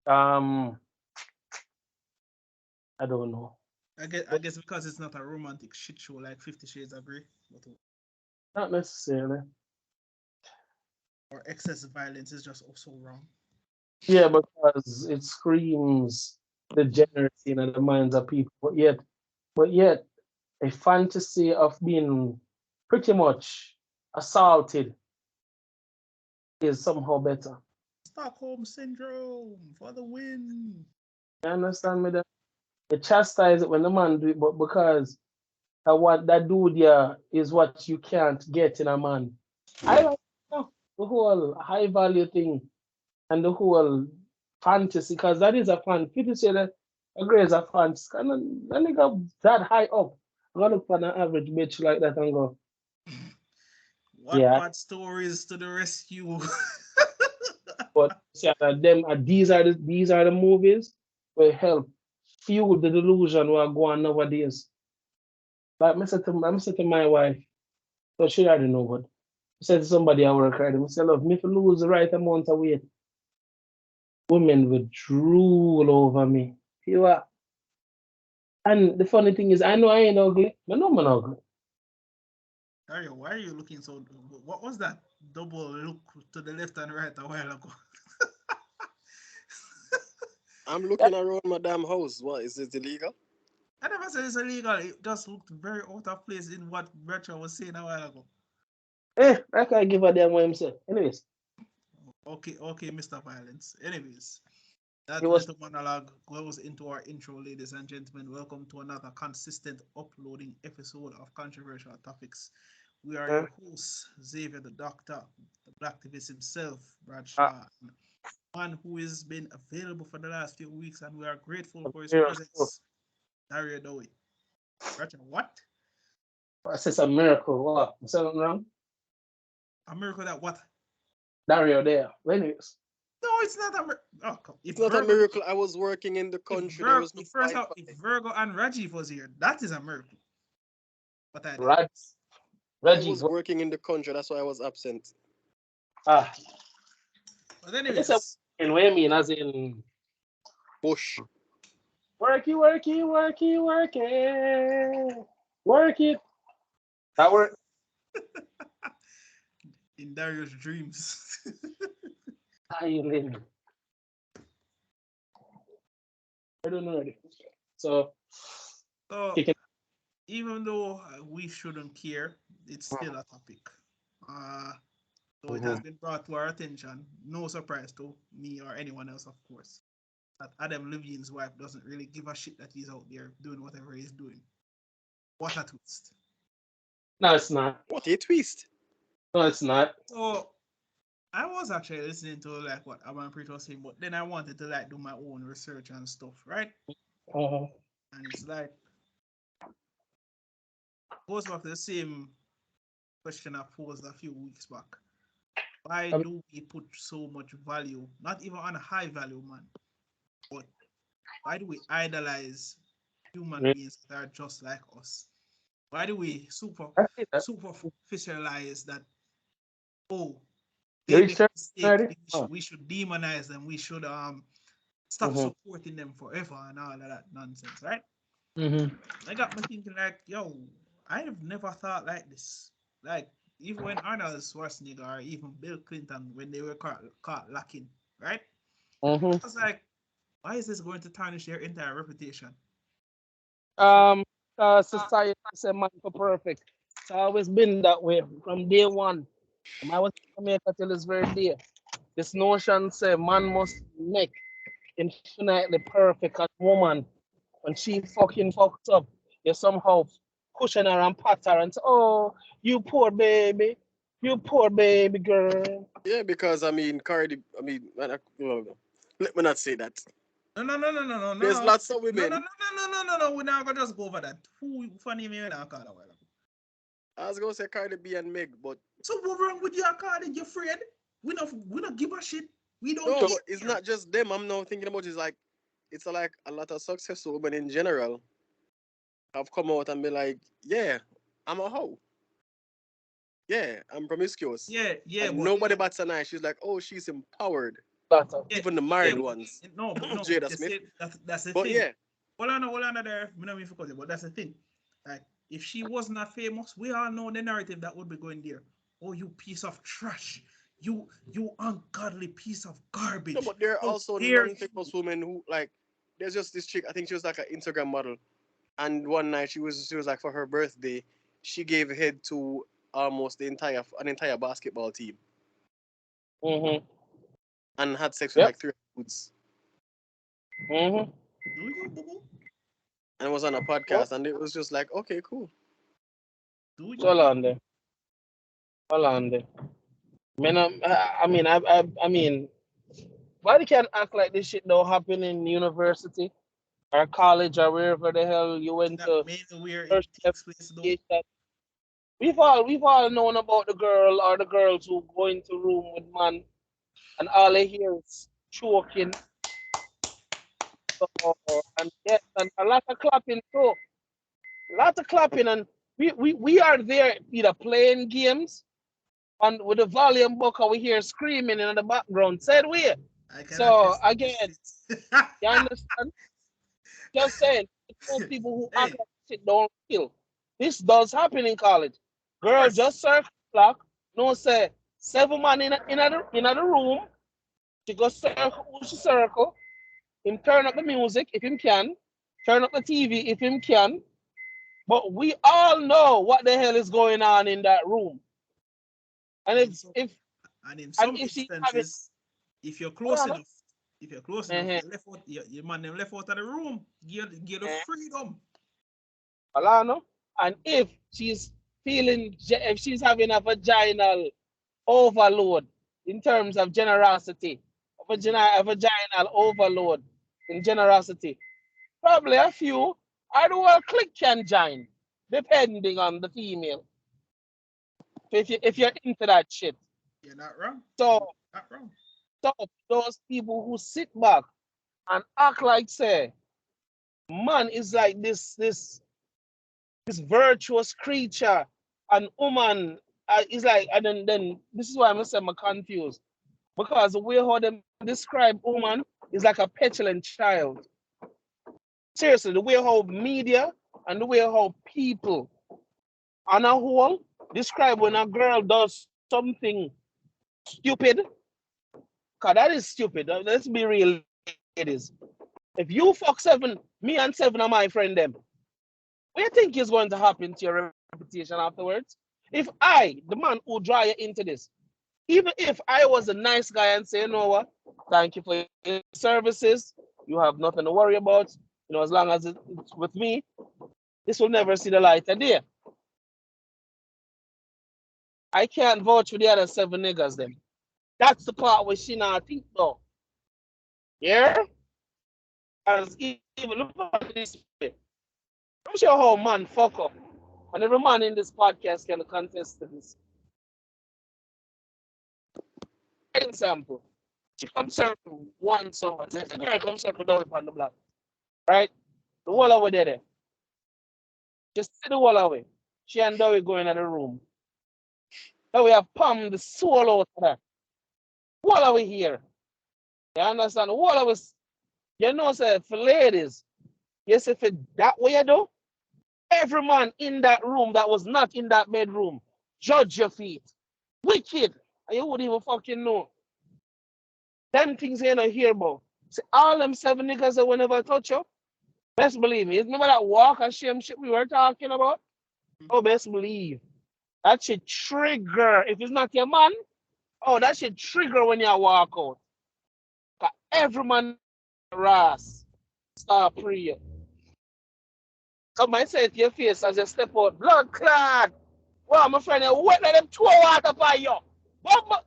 Um, I don't know. I guess because it's not a romantic shit show like 50 Shades of Grey, but Not necessarily. or excessive violence is just also wrong. Yeah, because it screams degeneracy in the minds of people. But yet, a fantasy of being pretty much assaulted is somehow better. Stockholm syndrome for the win. You understand me? That they chastise it when the man do it, but because what that dude yeah is what you can't get in a man. I like the whole high value thing and the whole fantasy, because that is a fan. People say that agree is a fantasy. And then they go that high up. I'm gonna look for an average bitch like that and go, What yeah, bad stories to the rescue? but see that them these are the movies will help fuel the delusion we are going nowadays. Like I said to my wife, so she already know, but I said to somebody I work already, I said, look, me if I lose the right amount of weight, women would drool over me. You are. And the funny thing is, I know I ain't ugly. I know I'm ugly. Dario, why are you looking so? What was that double look to the left and right a while ago? I'm That, looking around my damn house. What is it illegal? I never said it's illegal. It just looked very out of place in what Bertrand was saying a while ago. I can't give a damn what I'm saying. Anyways, Okay, okay, Mr. Violence. Anyways, it that was little monologue goes into our intro, ladies and gentlemen. Welcome to another consistent uploading episode of Controversial Topics. We are uh, your hosts, Xavier the Doctor, the Blacktivist himself, uh, Bradshaw, and one who has been available for the last few weeks, and we are grateful a for his miracle. presence, Dario Dowie. Bradshaw, what? I said a miracle. What? I said something wrong? A miracle that what? Dario there. Anyways, No, it's not a miracle. Oh, come. It's not a miracle. I was working in the country. There was no Wi-Fi. If Virgo and Rajiv was here, that is a miracle. What I did. Raj, I Reggie's was working in the country. That's why I was absent. ah. But I guess I anyways, in way I mean as in Bush. worky, worky, worky, worky, work it. That work. in Dario's dreams. I living. I don't know. So So kicking. even though we shouldn't care, it's still a topic. Uh, so it has Mhm. been brought to our attention, no surprise to me or anyone else, of course, that Adam Levine's wife doesn't really give a shit that he's out there doing whatever he's doing. What a twist. No, it's not. What a twist. No, it's not. So I was actually listening to like what Amanpreet was saying, but then I wanted to like do my own research and stuff, right? Uh-huh. And it's like goes back to the same question I posed a few weeks back. Why Um, do we put so much value, not even on a high value man, but why do we idolize human really? beings that are just like us? Why do we I see that. superficialize that? Oh, You they reached make a there mistake. already? Oh. We should demonize them. We should stop Mm-hmm. supporting them forever and all of that nonsense, right? Mm-hmm. I got me thinking like, yo, I have never thought like this. Like even when Arnold Schwarzenegger or even Bill Clinton when they were caught lacking, right? Mm-hmm. I was like, why is this going to tarnish their entire reputation? For Um, society say man for perfect. It's always been that way from day one. I was in Jamaica till this very day. This notion say man must make infinitely perfect as woman. When she fucking fucks up, you somehow cushion her and pat her and say, "Oh, you poor baby, you poor baby girl." Yeah, because I mean, Cardi. I mean, let me not say that. no, no, no, no, no, no, no, There's no, lots of no, no, no, women. no, no, no, no, no. We're not gonna just go over that. Who funny me when I call a while ago. I was gonna say Cardi B and Meg, but So what wrong with your card and your friend? We don't give a shit. We don't no, So, but it's care. not just them. I'm now thinking about is like it's like a lot of successful women in general have come out and be like, yeah, I'm a hoe. Yeah, I'm promiscuous. Yeah, yeah, And but nobody bats an eye. She's like, oh, she's empowered. lot of Even the married Yeah, ones. no, but no, Jada you Smith. see, that's the But thing. yeah, Hold on there. We don't mean for cause, but that's the thing. Like, if she was not famous, we all know the narrative that would be going there. Oh, you piece of trash. You ungodly piece of no, garbage. but there are How also dare non-famous women who like. There's just this chick. I think she was like an Instagram model, and one night she was like for her birthday, she gave head to almost an entire basketball team Mm-hmm. and had sex with Yep. like three dudes. Mm-hmm. Do you, boo boo? And it was on a Yep. podcast, and it was just like, okay, cool. Do So you? hold on there. Hold on there. I mean, why they can't act like this shit don't happen in university or college or wherever the hell you Is went that to mainly where it first takes place, though? education? We've all known about the girl or the girls who go into room with man and all they hear is choking, and yes, and a lot of clapping too. A lot of clapping, and we are there either playing games and with the volume book and we hear screaming in the background. Said we. I can So attest to this again, shit. you understand? Just saying, those people who act Hey, like shit don't feel. This does happen in college. of Girl course. just circle clock, no say 7 man in the room. She go circle. Him turn up the music if him can, turn up the TV if him can. But we all know what the hell is going on in that room. And And in if some, if and in and some if she having instances, if you're hold close on, enough, if you're close enough, uh-huh, you left out your man them left out of the room. Give the freedom. Alano, and if she's if she's having a vaginal overload in terms of generosity, a vaginal overload in generosity, probably a few or the whole clique can join, depending on the female. If you're into that shit. You're not wrong. So You're not wrong. so those people who sit back and act like say man is like this virtuous creature and woman is like, and then this is why I'm saying I'm confused because the way how them describe woman is like a petulant child. Seriously, the way how media and the way how people on a whole describe when a girl does something stupid, because that is stupid. Let's be real, ladies. If you fuck seven, me and seven of my friend them, what do you think is going to happen to your reputation afterwards? If I, the man who draw you into this, even if I was a nice guy and say, you know what, thank you for your services, you have nothing to worry about, as long as it's with me, this will never see the light of day. I can't vouch for the other seven niggas then. That's the part where she not think though. Yeah? As even look at this way. I'm sure how man fuck up. And every man in this podcast can contest to this. Example. She comes circle one someone. The girl comes circle down on the block. Right? The wall over there. Just see the wall away. She and Dowie go in the room. Now we have palm the soul out of her. Wall away here. You understand? Wall away. Say for ladies, yes, if it that way you do, every man in that room that was not in that bedroom, judge your feet. Wicked. And you wouldn't even fucking know. Them things you don't hear about. See, all them seven niggas that will never touch you, best believe me. Remember that walk and shame shit we were talking about? Oh, best believe. That should trigger. If it's not your man, oh, that should trigger when you walk out. 'Cause every man ras start praying. Come and say it to your face as you step out. Blood clot. Well, my friend, you wet let them throw water by you. But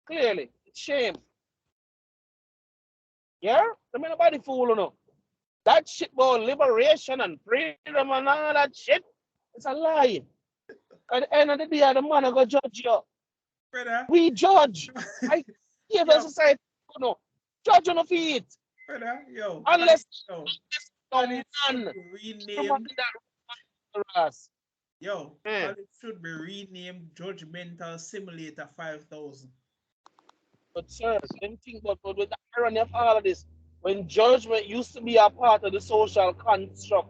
clearly, it's shame. Yeah? I mean, nobody fool you know. That shit about liberation and freedom and all that shit, it's a lie. At the end of the day, the man go judge you. Brother. We judge. I give a Yo, society, judge on the feet. brother, yo, Unless yo, no Khalid should man, be someone renamed. in that us. Yo, Mm. Khalid should be renamed Judgmental Simulator 5000. But sir, them think but with the irony of all of this, when judgment used to be a part of the social construct,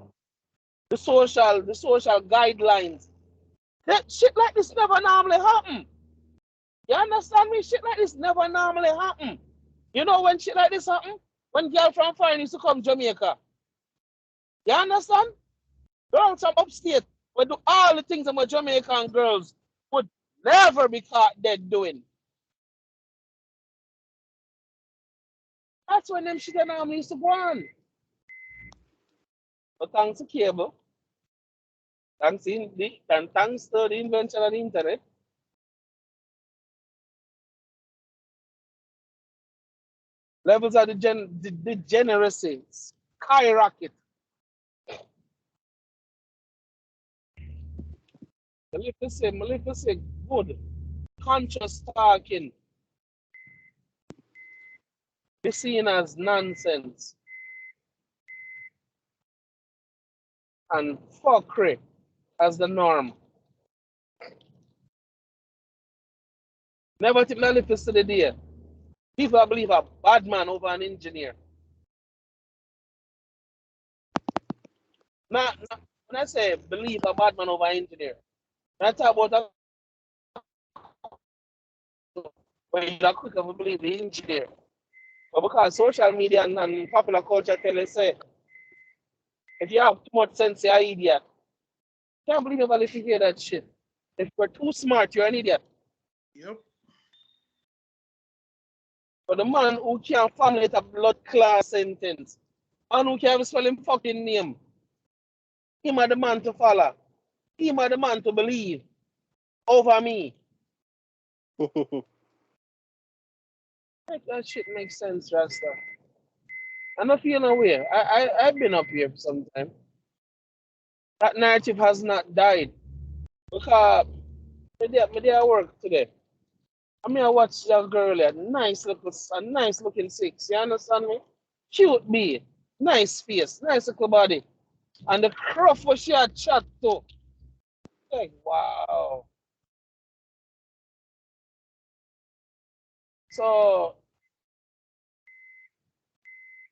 the social guidelines, that shit like this never normally happen. You understand me? Shit like this never normally happen. You know when shit like this happen? When girl from foreign used to come Jamaica. You understand? Girls from upstate would do all the things that my Jamaican girls would never be caught dead doing. That's when them shit normally used to go on. But thanks to cable, thanks to the invention of the internet, levels of the degeneracy skyrocket. Maleficent, good, conscious talking be seen as nonsense and fuckery as the norm. Never think Maleficent today. People believe a bad man over an engineer. Not when I say believe a bad man over an engineer, I talk about a when you're quick to believe the engineer. But because social media and popular culture tell us say if you have too much sense, you're an idiot. Can't believe nobody if you hear that shit. If you're too smart, you're an idiot. Yep. But the man who can't formulate a blood class sentence, and who can't spell him fucking name, him are the man to follow. Him are the man to believe over me. Make that shit make sense, Rasta. I'm not feeling aware. I've been up here for some time. That narrative has not died. Because me there at work today. I mean, I watched that girl there, a nice looking six. You understand me? Cute bee, nice face, nice little body. And the cruff what she had chat to. Like, wow. So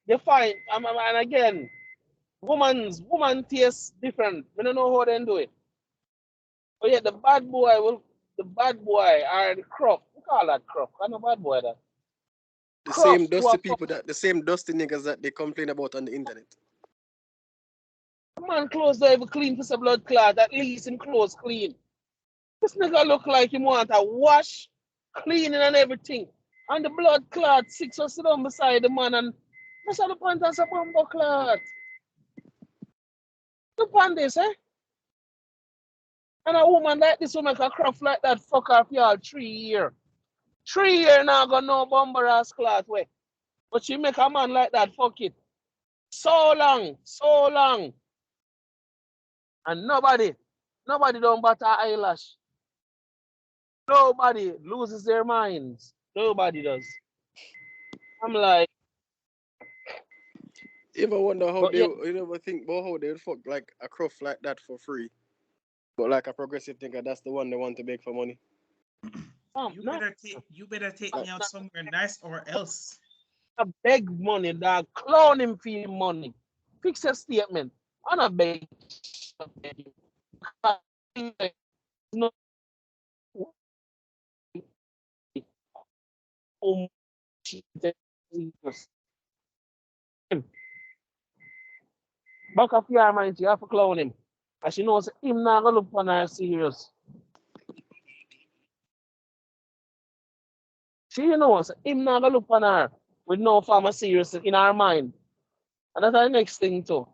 you find, and again, woman tastes different. We don't know how they do it. But yeah, the bad boy or the crop. We call that crop. I know bad boy that. The Crop same who dusty are people the same dusty niggas that they complain about on the internet. man clothes don't even clean for some blood clot. At least him clothes clean. This nigga look like him want a wash, cleaning and everything. And the blood clot six or sit down beside the man and I saw the pants as a bumbo clot. Look on this, eh? And a woman like this will make a crop like that fuck off y'all 3 year. 3 year now got no bumbo ass clot way. But she make a man like that fuck it. So long, so long. And nobody don't bat her eyelash. Nobody loses their minds. Nobody does. I'm like, You ever wonder how but they yeah, you never think about how they would fuck like a cruff like that for free? But like a progressive thinker, that's the one they want to beg for money. no, You better take Like, me out somewhere nice or else. not beg money, dog. Clown him for your money. Fix your statement. I'm not begging you. No, back of your mind, you have to clown him. And she knows him not gonna look on her serious. She knows him not gonna look on her with no form of serious in her mind. And that's the next thing too.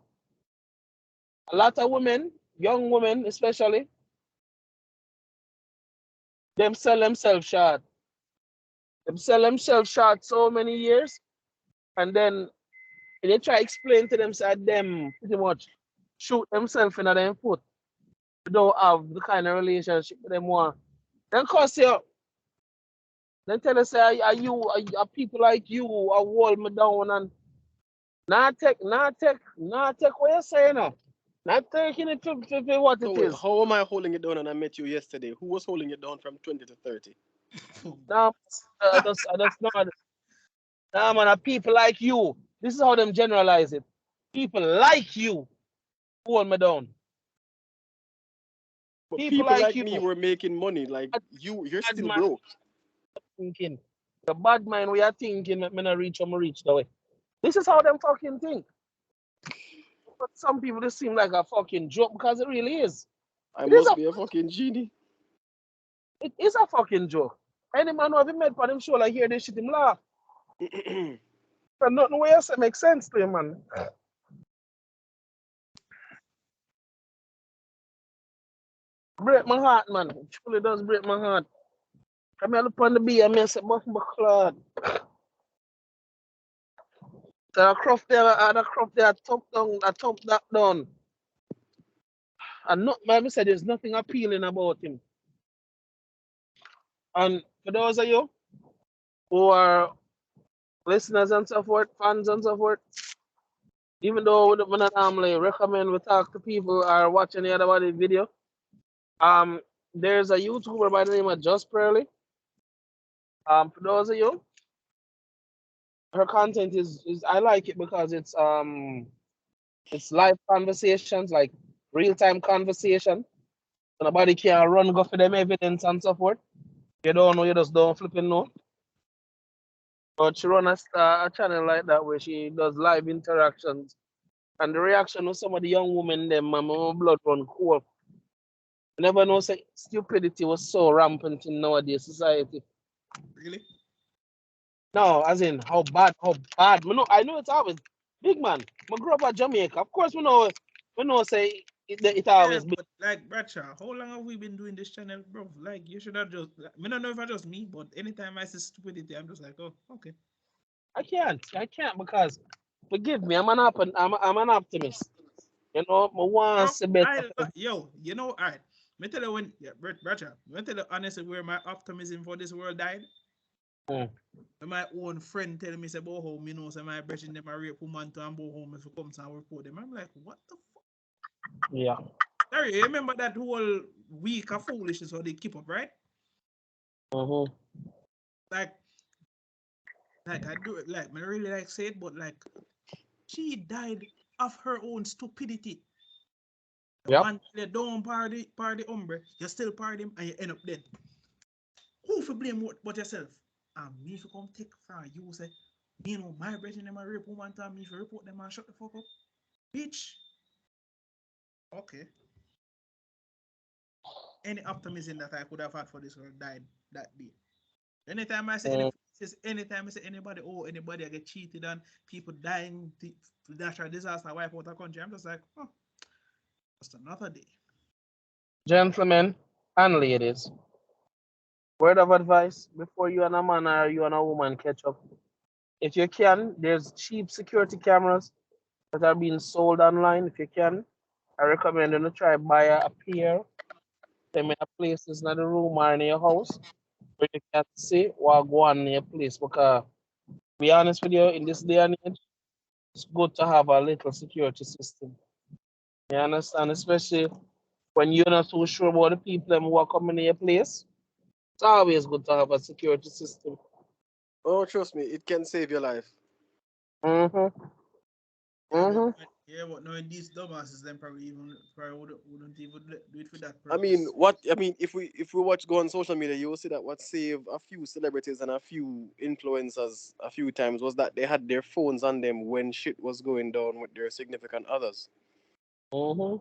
A lot of women, young women especially, them sell themselves short. Them sell themselves short so many years, and then they try explain to them say them pretty much shoot themselves in their foot. They don't have the kind of relationship with them want. Then cause you, then tell us say are people like you are hold me down and not take what you say now. Not taking it for what so it wait, is. how am I holding it down and I met you yesterday? Who was holding it down from 20 to 30? Nah, that's not. Nah, man, people like you. This is how them generalize it. People like you hold me down. But People people like like you. me were making money. Like Bad, you're bad still man broke. thinking. The bad mind we are thinking that me not reach or me reach that way. This is how them fucking think. But some people just seem like a fucking joke because it really is. I It is must a be a fucking genie. it is a fucking joke. Any man who have been made for them show like hear this shit him laugh. And nothing way else make sense to him, man. Break my heart, man. It truly does break my heart. I mean, I look on the beer, I mean, I say, buff my clot. So I crop there, top down, I top that down. And not, man, I said there's nothing appealing about him. And for those of you who are listeners and so forth, fans and so forth, even though we don't normally recommend we talk to people or watch any other body video, um, there's a YouTuber by the name of Just Pearly. For those of you, her content is I like it because it's live conversations, like real time conversation. So nobody can run go for them evidence and so forth. You don't know, you just don't flipping know. But she run a channel like that where she does live interactions. And the reaction of some of the young women, them, my blood run cold. You never know, say, stupidity was so rampant in nowadays society. Really? No, as in how bad, how bad. I know it's always big man. I grew up at Jamaica. Of course, we know say it Yeah, always big. but like Bradshaw, how long have we been doing this channel, bro? Like you should have just. I don't know if I just me, but anytime I see stupidity, I'm just like, oh, okay. I can't because forgive me. I'm an optimist. You know, I want Bro, to see better. yo, all right. Me tell you when, yeah, Bradshaw. Me tell you honestly where my optimism for this world died. Mm, When my own friend tell me say, "Go home," say my brethren them a rape woman to and go home if you come to and report them. I'm like, what the fuck? yeah. Sorry, you remember that whole week of foolishness how they keep up, right? Mm-hmm. Like, I do it, like, I really like say it, but like, she died of her own stupidity. The Yep. man they don't party umbre, you still party him and you end up dead. Who for blame what yourself? And me for come take from you say, my brethren them a rape woman to me for report them and shut the fuck up. Bitch. Okay. Any optimism that I could have had for this world died that day. Anytime I say Mm, anytime I say anybody I get cheated on, people dying, natural disaster, wipe out the country, I'm just like, oh, just another day. gentlemen and ladies, word of advice before you and a man or you and a woman catch up. If you can, there's cheap security cameras that are being sold online. If you can, I recommend you to try buy a pair. Them in a places in the room or in your house where you can see what go on in your place. Because to be honest with you, in this day and age, it's good to have a little security system. You understand? Especially when you're not too sure about the people who are coming in your place. It's always good to have a security system. Oh, trust me, it can save your life. Mm-hmm. Yeah, but Mm-hmm. knowing these dumbasses, then probably wouldn't even do it for that I mean, purpose. if we watch go on social media, you will see that what saved a few celebrities and a few influencers a few times was that they had their phones on them when shit was going down with their significant others. Mm-hmm.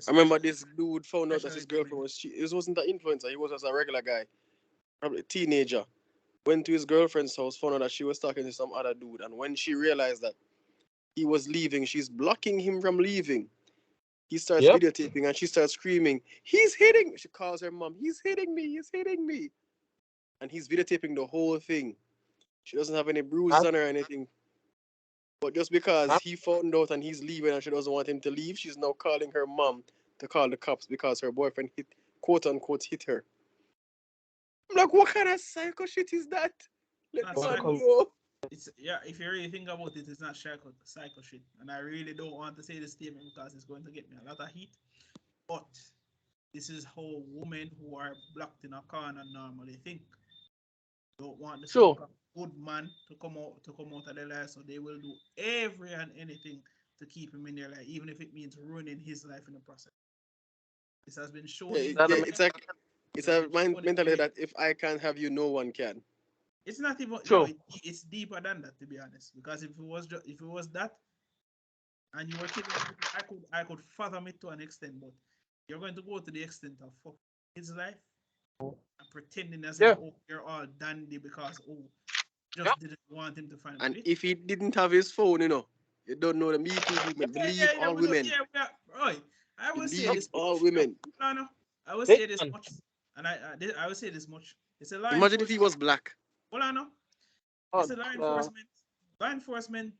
I remember Especially, this dude found out that his girlfriend was it wasn't an influencer, he was just a regular guy, probably a teenager. Went to his girlfriend's house, found out that she was talking to some other dude, and when she realized that he was leaving, she's blocking him from leaving. He starts Yep. videotaping and she starts screaming, "He's hitting!" She calls her mom, "He's hitting me! He's hitting me!" And he's videotaping the whole thing. She doesn't have any bruises That's, on her or anything. But just because that's, he found out and he's leaving and she doesn't want him to leave, she's now calling her mom to call the cops because her boyfriend quote unquote, hit her. I'm like, what kind of psycho shit is that? it's Let not the man psycho. welcome. go. It's yeah. If you really think about it, it's not psycho shit. And I really don't want to say this statement because it's going to get me a lot of heat. But this is how women who are blocked in a corner normally think. don't want the Sure. so-called good man to come out of their life, so they will do every and anything to keep him in their life, even if it means ruining his life in the process. This has been shown in That it's like it it's has a been shown in mentality many. that if I can't have you, no one can. It's not even True. it's deeper than that, to be honest. Because if it was that and you were killing people, I could fathom it to an extent, but you're going to go to the extent of fuck his life and pretending as if Yeah. you're all dandy because just didn't want him to find And it. if he didn't have his phone, you don't know the Me Too movement. Believe all women. Right. I will say Believe this all much. women. No. I will Big say this man. much, and I will say this much. It's a law Imagine if he enforcement. was black. Hold on, no. Oh, It's a law enforcement. Law enforcement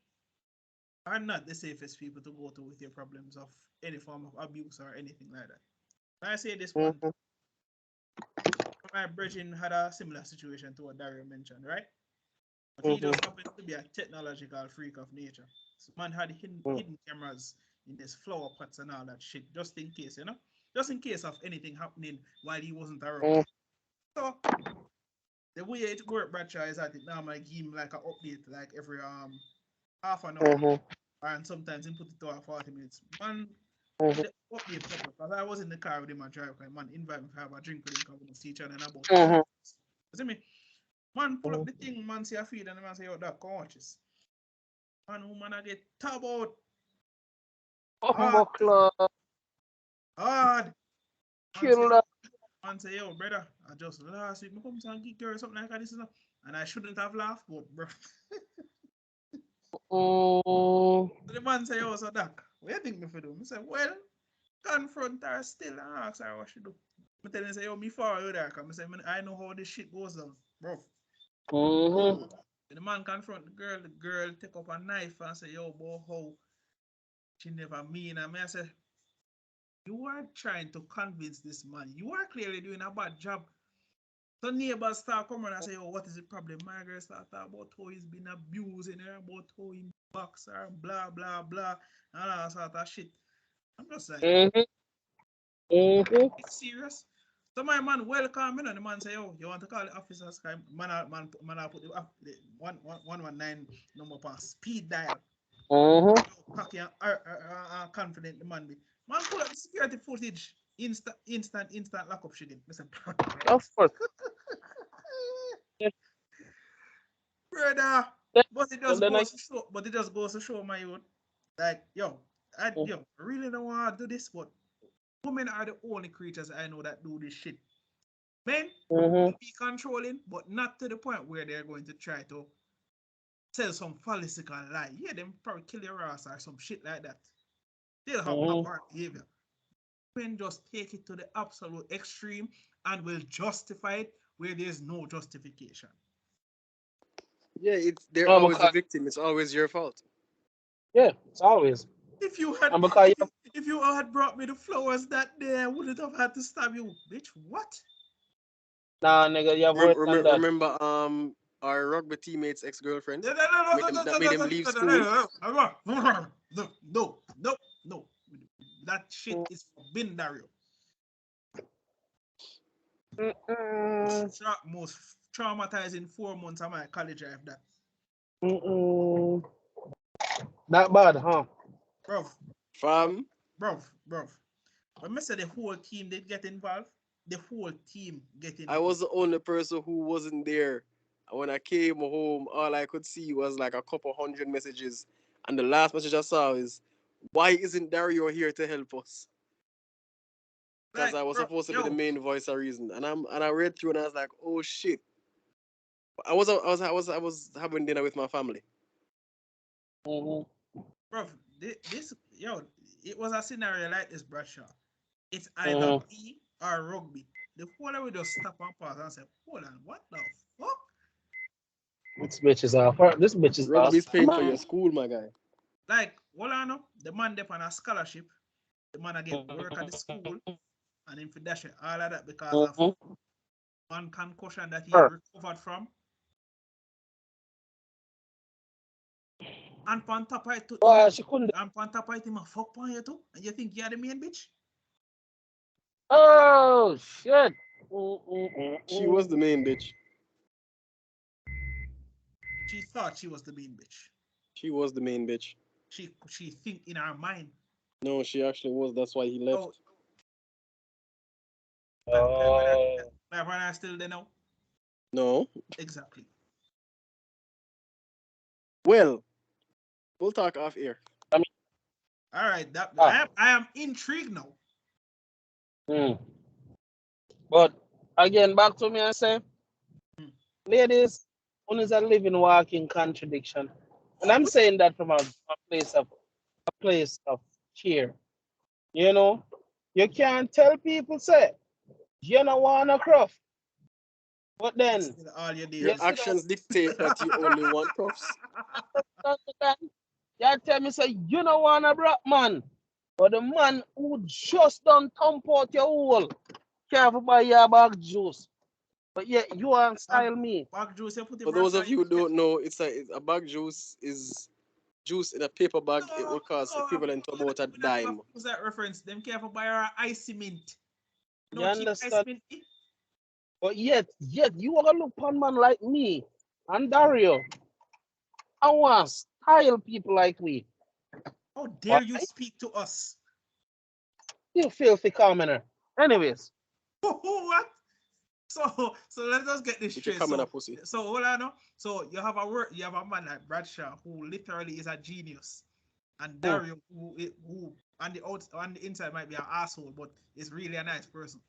are not the safest people to go to with your problems of any form of abuse or anything like that. I say this one. mhm, My brethren had a similar situation to what Dario mentioned, right? But he mhm, just happened to be a technological freak of nature. So man had hidden cameras in his flower pots and all that shit, just in case, just in case of anything happening while he wasn't around. mhm, So the way it worked, Bradshaw, is that it normally give him like an update like every half an hour, mhm, and sometimes he put it to 40 minutes. Man, mhm, the update pop up because I was in the car with him and drive. Man, invite me to have a drink with him because we see each other in about 2 mhm, hours. You see me? Man, pull up the thing, man, see a feed, and the man say, yo, that, come watch this. Man, woman, I get tab out. Hard, Buckler, hard. Man say, killer. yo, brother, I just last week, I come to and geek or something like this, and I shouldn't have laughed, but, bro. Mm, So the man say, yo, so Doc, what you think me for do? I say, well, confront her still and ask her what she do. I tell him, say, yo, me follow you there, because I know how this shit goes down, bro. mhm, The man confront the girl take up a knife and say, yo, boy, how she never mean. And I say, you are trying to convince this man. You are clearly doing a bad job. So neighbors start coming and say, oh, what is the problem? Margaret start talking about how he's been abusing her, about how he box her, blah, blah, blah, and all that sort of shit. I'm just like, mhm, mhm. it's serious. So my man welcome me and the man say, oh, you want to call the officers? Man, I put the 119 number on speed dial. Mhm. Cocky and confident the man be. Man pull up the security footage. Instant lock up shit. Listen, Of course. Yeah, brother. yeah. But it But just then I, goes to show. But it just goes to show my youth, like I really don't want to do this, but women are the only creatures I know that do this shit. Men will mhm, be controlling, but not to the point where they're going to try to tell some fallacical lie. Yeah, them probably kill your ass or some shit like that. They'll have mhm. apart behavior. Men just take it to the absolute extreme and will justify it where there's no justification. Yeah, they're No, always the because victim. It's always your fault. yeah, it's always. If you had And because you, if you had brought me the flowers that day, I wouldn't have had to stab you. Bitch, what? nah, nigga, you have worse than that. Remember our rugby teammates' ex-girlfriends No, no, no, make no, him no, that no, made no, him no, leave no, school. no. That shit is forbidden, Dario. Mm-mm, Most traumatizing 4 months of my college life, that. mm-mm. That bad, huh? Bro, Fam, bro. When I say the whole team did get involved, the whole team get I involved. was the only person who wasn't there. And when I came home, all I could see was like a couple hundred messages. And the last message I saw is, "Why isn't Dario here to help us?" Because Like, I was bro, supposed to be the yo, main voice of reason. And I read through and I was like, "Oh shit!" I was having dinner with my family. Mhm, bro, it was a scenario like this, Bradshaw. It's either mhm. me or rugby. The whole would just stop and pause and say, hold on, what the fuck? This bitch is off. This bitch is off. Rugby's paying for your school, my guy. Like, hold on, no? The man there on a scholarship, the man I get work at the school, and him for dash it, all of that because of Mhm. one concussion that he Her. recovered from. And on top of it, Why she couldn't? him a fuck on you too. And you think you're the main bitch? Oh shit. She was the main bitch. She thought she was the main bitch. She was the main bitch. She think in her mind. No, she actually was. That's why he left. Oh, Oh. my brother still there now. No. Exactly. Well, we'll talk off air. All right. I am intrigued now. But again, back to me and say, ladies, one is a living, walking contradiction. And I'm saying that from a place of cheer. You know, you can't tell people say you don't want a cruff, but then All your Your days. actions dictate that you only want puffs. you tell me say you don't want a black man, but the man who just don't thump out your hole can't buy your bag juice. But yet you want style me. Bag juice, you put it For those of you who don't know, it's a bag juice is juice in a paper bag. It will cost equivalent to about a dime. Who's that reference? Them careful buy our icy mint. You No cheap ice understand? mint. But yet you want to look upon man like me and Dario. I want style people like we. How dare you speak to us? You filthy commoner. Anyways. What? So let us get this straight. So hold on now. So you have a man like Bradshaw who literally is a genius, and Dario who on the inside might be an asshole, but is really a nice person.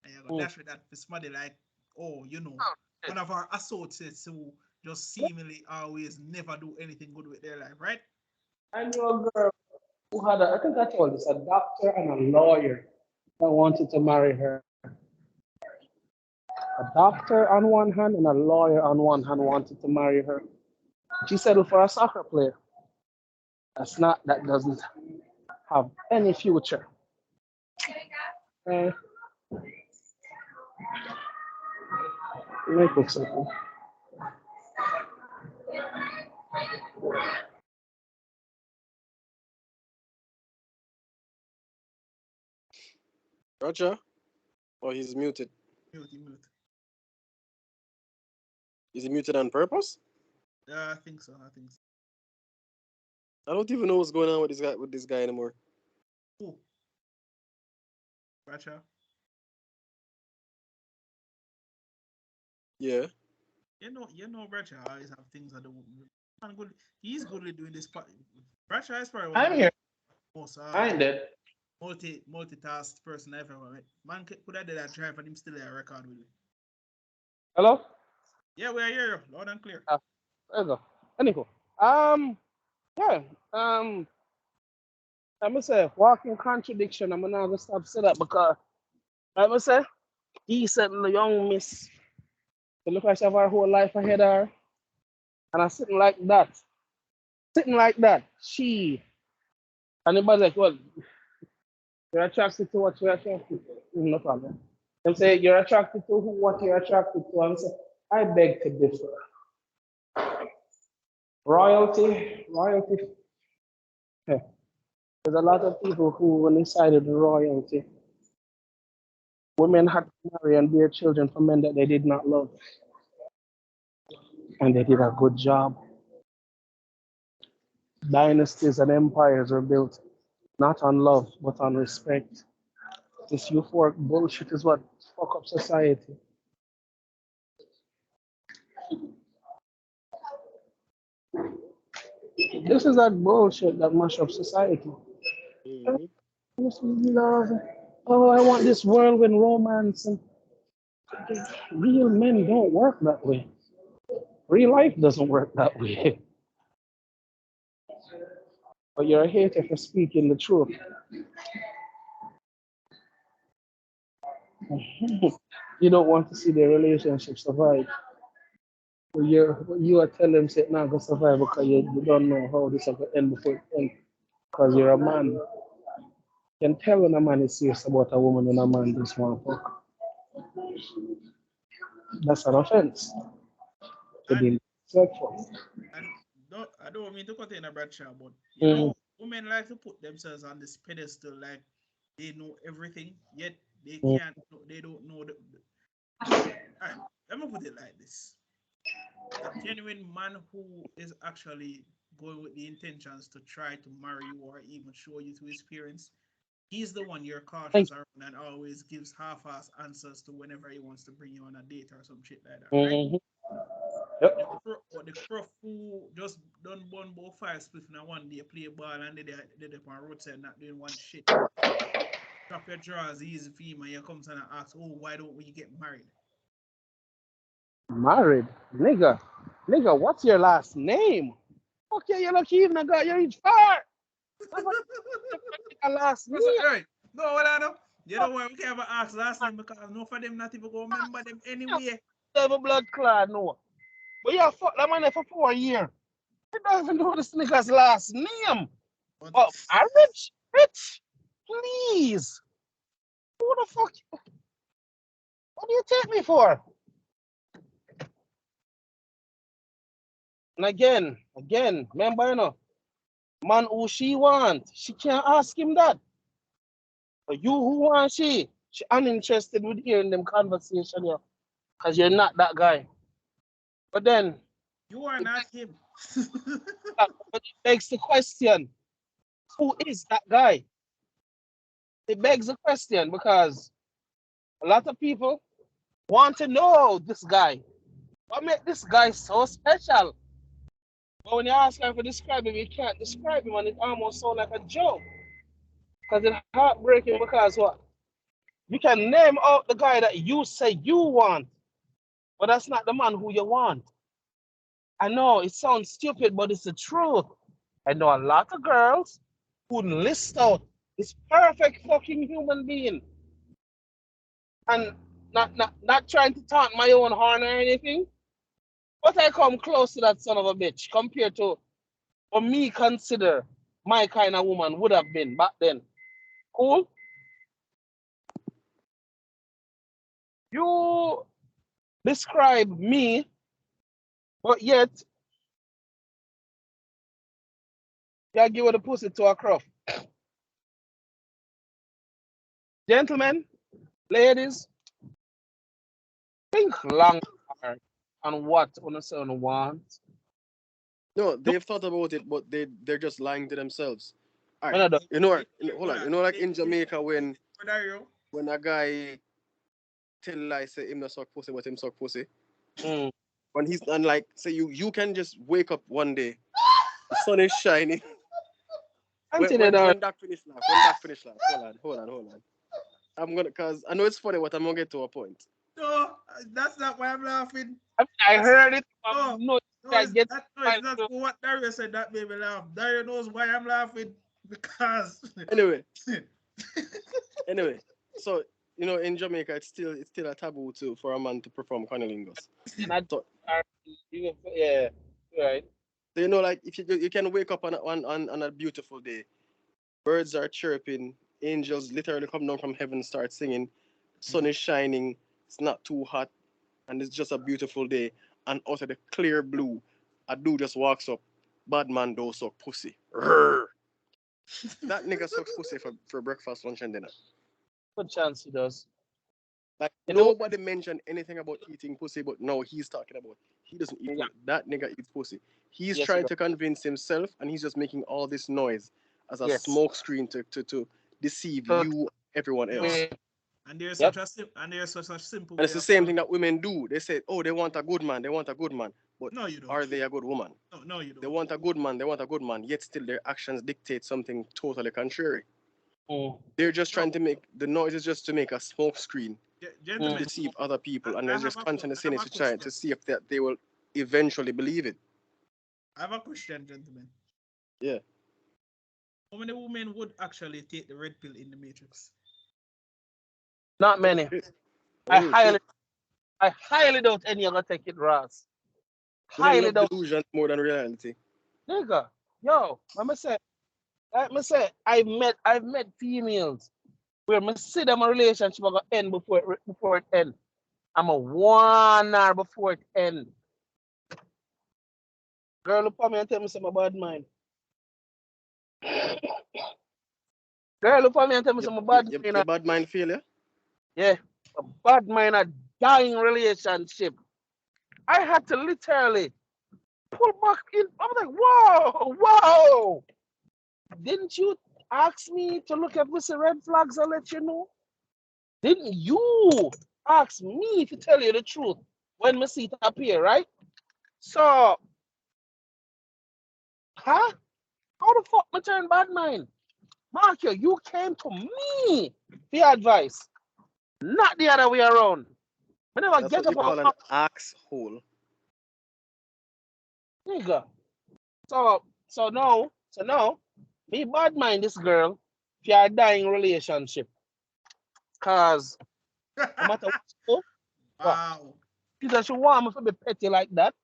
And you go dash with that for somebody like, one of our associates who just seemingly always never do anything good with their life, right? I knew a girl who had I think I told this, a doctor and a lawyer that wanted to marry her. A doctor on one hand and a lawyer on one hand wanted to marry her. She settled for a soccer player. That doesn't have any future. Let me cook something. Roger? Or he's muted? Mute. Is he muted on purpose? I think so. I don't even know what's going on with this guy anymore. Who? Bradshaw? Yeah. You know, Bradshaw always have things that do. He's good at doing this. Bradshaw is probably I'm here. Most I'm dead. multitask person I've ever met. Man could have did that drive and him still a record with it. Hello? Yeah, we are here, loud and clear. There you go. Anyhow. Yeah. I'm gonna say walking contradiction. I'm gonna stop say that because I'm gonna say decent young miss. To look like she have her whole life ahead of her. And I'm sitting like that. She and everybody's like, well, you're attracted to what you're attracted to. No problem. Them say you're attracted to what you're attracted to. I'm saying, I beg to differ. Royalty. Yeah. There's a lot of people who, when they sided the royalty, women had to marry and bear children for men that they did not love. And they did a good job. Dynasties and empires were built not on love, but on respect. This euphoric bullshit is what fuck up society. This is that bullshit that mash up society. Love. Oh, I want this whirlwind romance. And real men don't work that way. Real life doesn't work that way. But you're a hater for speaking the truth. You don't want to see their relationship survive. You are telling them it's not going to survive because you don't know how this is going to end before it ends. Because you're a man. You can tell when a man is serious about a woman when a man just want to fuck. That's an offense. To be respectful. And I don't mean to cut in a Bradshaw, but you know, women like to put themselves on this pedestal like they know everything, yet they can't. They don't know the. All right, let me put it like this: A genuine man who is actually going with the intentions to try to marry you or even show you to his parents, he's the one you're Thank cautious around and always gives half-ass answers to whenever he wants to bring you on a date or some shit like that, you. right? Yep. But the crook who just done bun about 5 spliff in a one day, play ball and they on roadside not doing one shit. Drop your drawers easy for him and you comes and asks, oh, why don't we get married? Married, nigga. Nigga, what's your last name? Okay, you're lucky even got you reach far. Nigga last name. Hey, no, what I know? You know why we can't ever ask last name because no for them not even go remember them anyway. Devil blood clot, no. But yeah, fuck that man there for 4 years. I don't even know this nigga's last name. But Oh, I rich, rich. Please. Who the fuck? What do you take me for? And again, remember, you know, man who she want, she can't ask him that. But you who want she uninterested with hearing them conversation, yeah, because you're not that guy. But then, you are not him. but it begs the question, who is that guy? It begs the question because a lot of people want to know this guy. What makes this guy so special? But when you ask him to describe him, you can't describe him and it almost sounds like a joke. Because it's heartbreaking because what? You can name out the guy that you say you want, but that's not the man who you want. I know it sounds stupid, but it's the truth. I know a lot of girls who list out this perfect fucking human being and not trying to taunt my own horn or anything, but I come close to that son of a bitch compared to what me consider my kind of woman would have been back then. Cool? You describe me, but yet you give her the pussy to a croft. Gentlemen, ladies, think long hard on what on a son wants. No, they've thought about it, but they're just lying to themselves. All right, Another. you know what? Hold on. You know, like in Jamaica Dario, when a guy tell lie say him not suck pussy, but him suck pussy. Mm. When he's and like say you can just wake up one day, the sun is shining. When that finish laugh, hold on. I'm gonna cause I know it's funny, but I'm gonna get to a point. no, that's not why I'm laughing. I heard it. No, No, no, it's not for what Dario said that made me laugh. Dario knows why I'm laughing because Anyway, so you know in Jamaica it's still a taboo to for a man to perform cunnilingus. not So, yeah, right. so you know like if you can wake up on a beautiful day, birds are chirping, angels literally come down from heaven start singing, sun is shining, it's not too hot, and it's just a beautiful day, and out of the clear blue, a dude just walks up, bad man don't suck pussy. Rrr. That nigga sucks pussy for breakfast, lunch, and dinner. Good chance he does. Like You know, nobody mentioned anything about eating pussy, but no, he's talking about he doesn't eat yeah, pussy. That nigga eats pussy. He's yes, he trying does. to convince himself, and he's just making all this noise as a Yes. smoke screen to deceive So, you, everyone no, else. yep. and there's such a simple And way it's the of same thing that women do. They say, oh, they want a good man, they want a good man. But no, you don't. are they a good woman? No, you They don't. want a good man, they want a good man, yet still their actions dictate something totally contrary. Mm. They're just No, trying to make the noise is just to make a smoke screen to gentlemen, Mm. deceive other people, and I they're have just constantly I saying have it a to try question. to see if that they will eventually believe it. I have a question, gentlemen. Yeah. How many women would actually take the red pill in the Matrix? Not Oh many. shit. I Oh highly, shit. I highly doubt any of gonna take it, Ross. Women Highly love doubt. delusion more than reality. Nigga, yo, let me say, I've met females where me see them a relationship gonna end before it end. I'm a warn her before it end. Girl, look at me and tell me some bad mind. Girl, look at me and tell me some bad mind. Your bad mind failure. Yeah, a bad mind, a dying relationship. I had to literally pull back in. I'm like, whoa, whoa. Didn't you ask me to look at Mr. Red Flags and let you know? Didn't you ask me to tell you the truth when my seat appear, right? So, huh? How the fuck me turn bad mind? Mark, you came to me for advice, not the other way around. I never That's get what you up on call an axe hole. nigga. So now, me bad mind this girl for a dying relationship. Cause no matter what she do, what? Wow. She said she want me to be petty like that.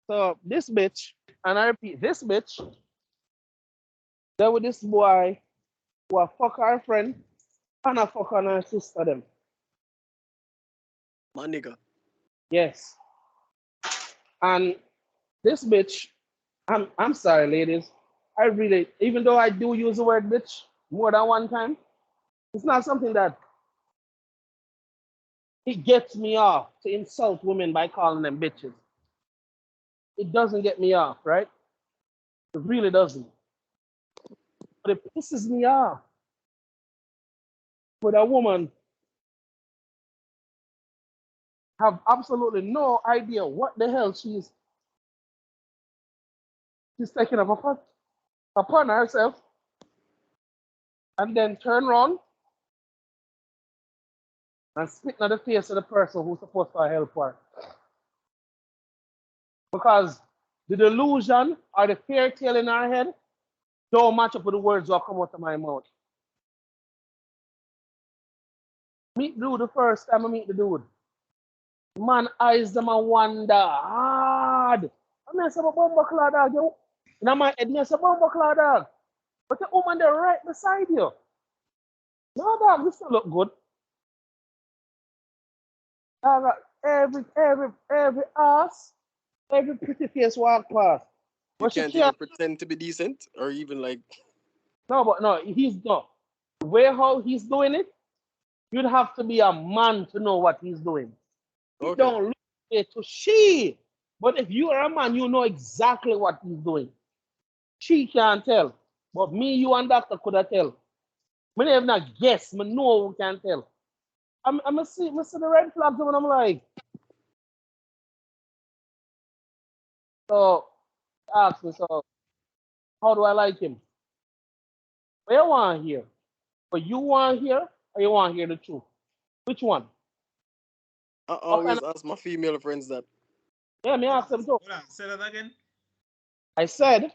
So this bitch, and I repeat, this bitch, there with this boy who a fuck her friend and a fuck on her sister them. My nigga. Yes. And this bitch, I'm sorry, ladies. I really, even though I do use the word bitch more than one time, it's not something that it gets me off to insult women by calling them bitches. It doesn't get me off, right? It really doesn't. But it pisses me off when a woman have absolutely no idea what the hell she's taking up upon herself and then turn around and spit in the face of the person who's supposed to help her. Because the delusion or the fairy tale in our head don't match up with the words that come out of my mouth. Meet dude the first time I meet the dude. Man eyes them a wonder hard. I mean, I say, "Bumbo claw dog, yo." In my head, I say, "Bumbo claw dog." But the woman there right beside you. No, dog, this still look good. Dog, every ass, every pretty face walk past. You But she can't even can't. pretend to be decent or even like. No, but no, he's not. The way how he's doing it, you'd have to be a man to know what he's doing. He Okay. don't look it to she. But if you are a man, you know exactly what he's doing. She can't tell. But me, you, and doctor could have tell. Me never not guess. Me know who can tell. I see the red flags when I'm like, so ask me, so how do I like him? What you want here? But you want here or you want hear the truth? Which one? I What kind always of, ask my female friends that. yeah, me Hold ask on. them too. Hold on. Say that again. I said,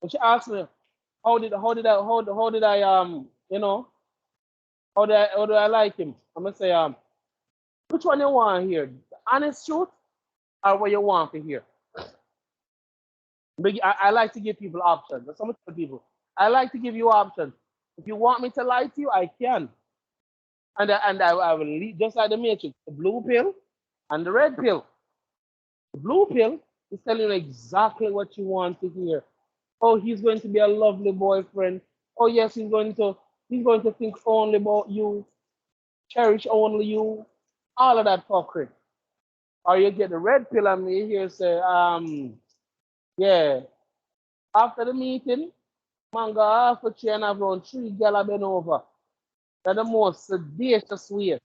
when she asked me, how did I how do I like him? I'm gonna say which one you want here? The honest truth or what you want to hear? I like to give people options. That's some people. I like to give you options. If you want me to lie to you, I can. I will lead, just like the matrix, the blue pill and the red pill. The blue pill is telling you exactly what you want to hear. Oh, he's going to be a lovely boyfriend. Oh yes, he's going to think only about you, cherish only you, all of that fuckery. Or you get the red pill and me here say, yeah, after the meeting, man go off the chair and have around three gal been over. That's the most sedacious way.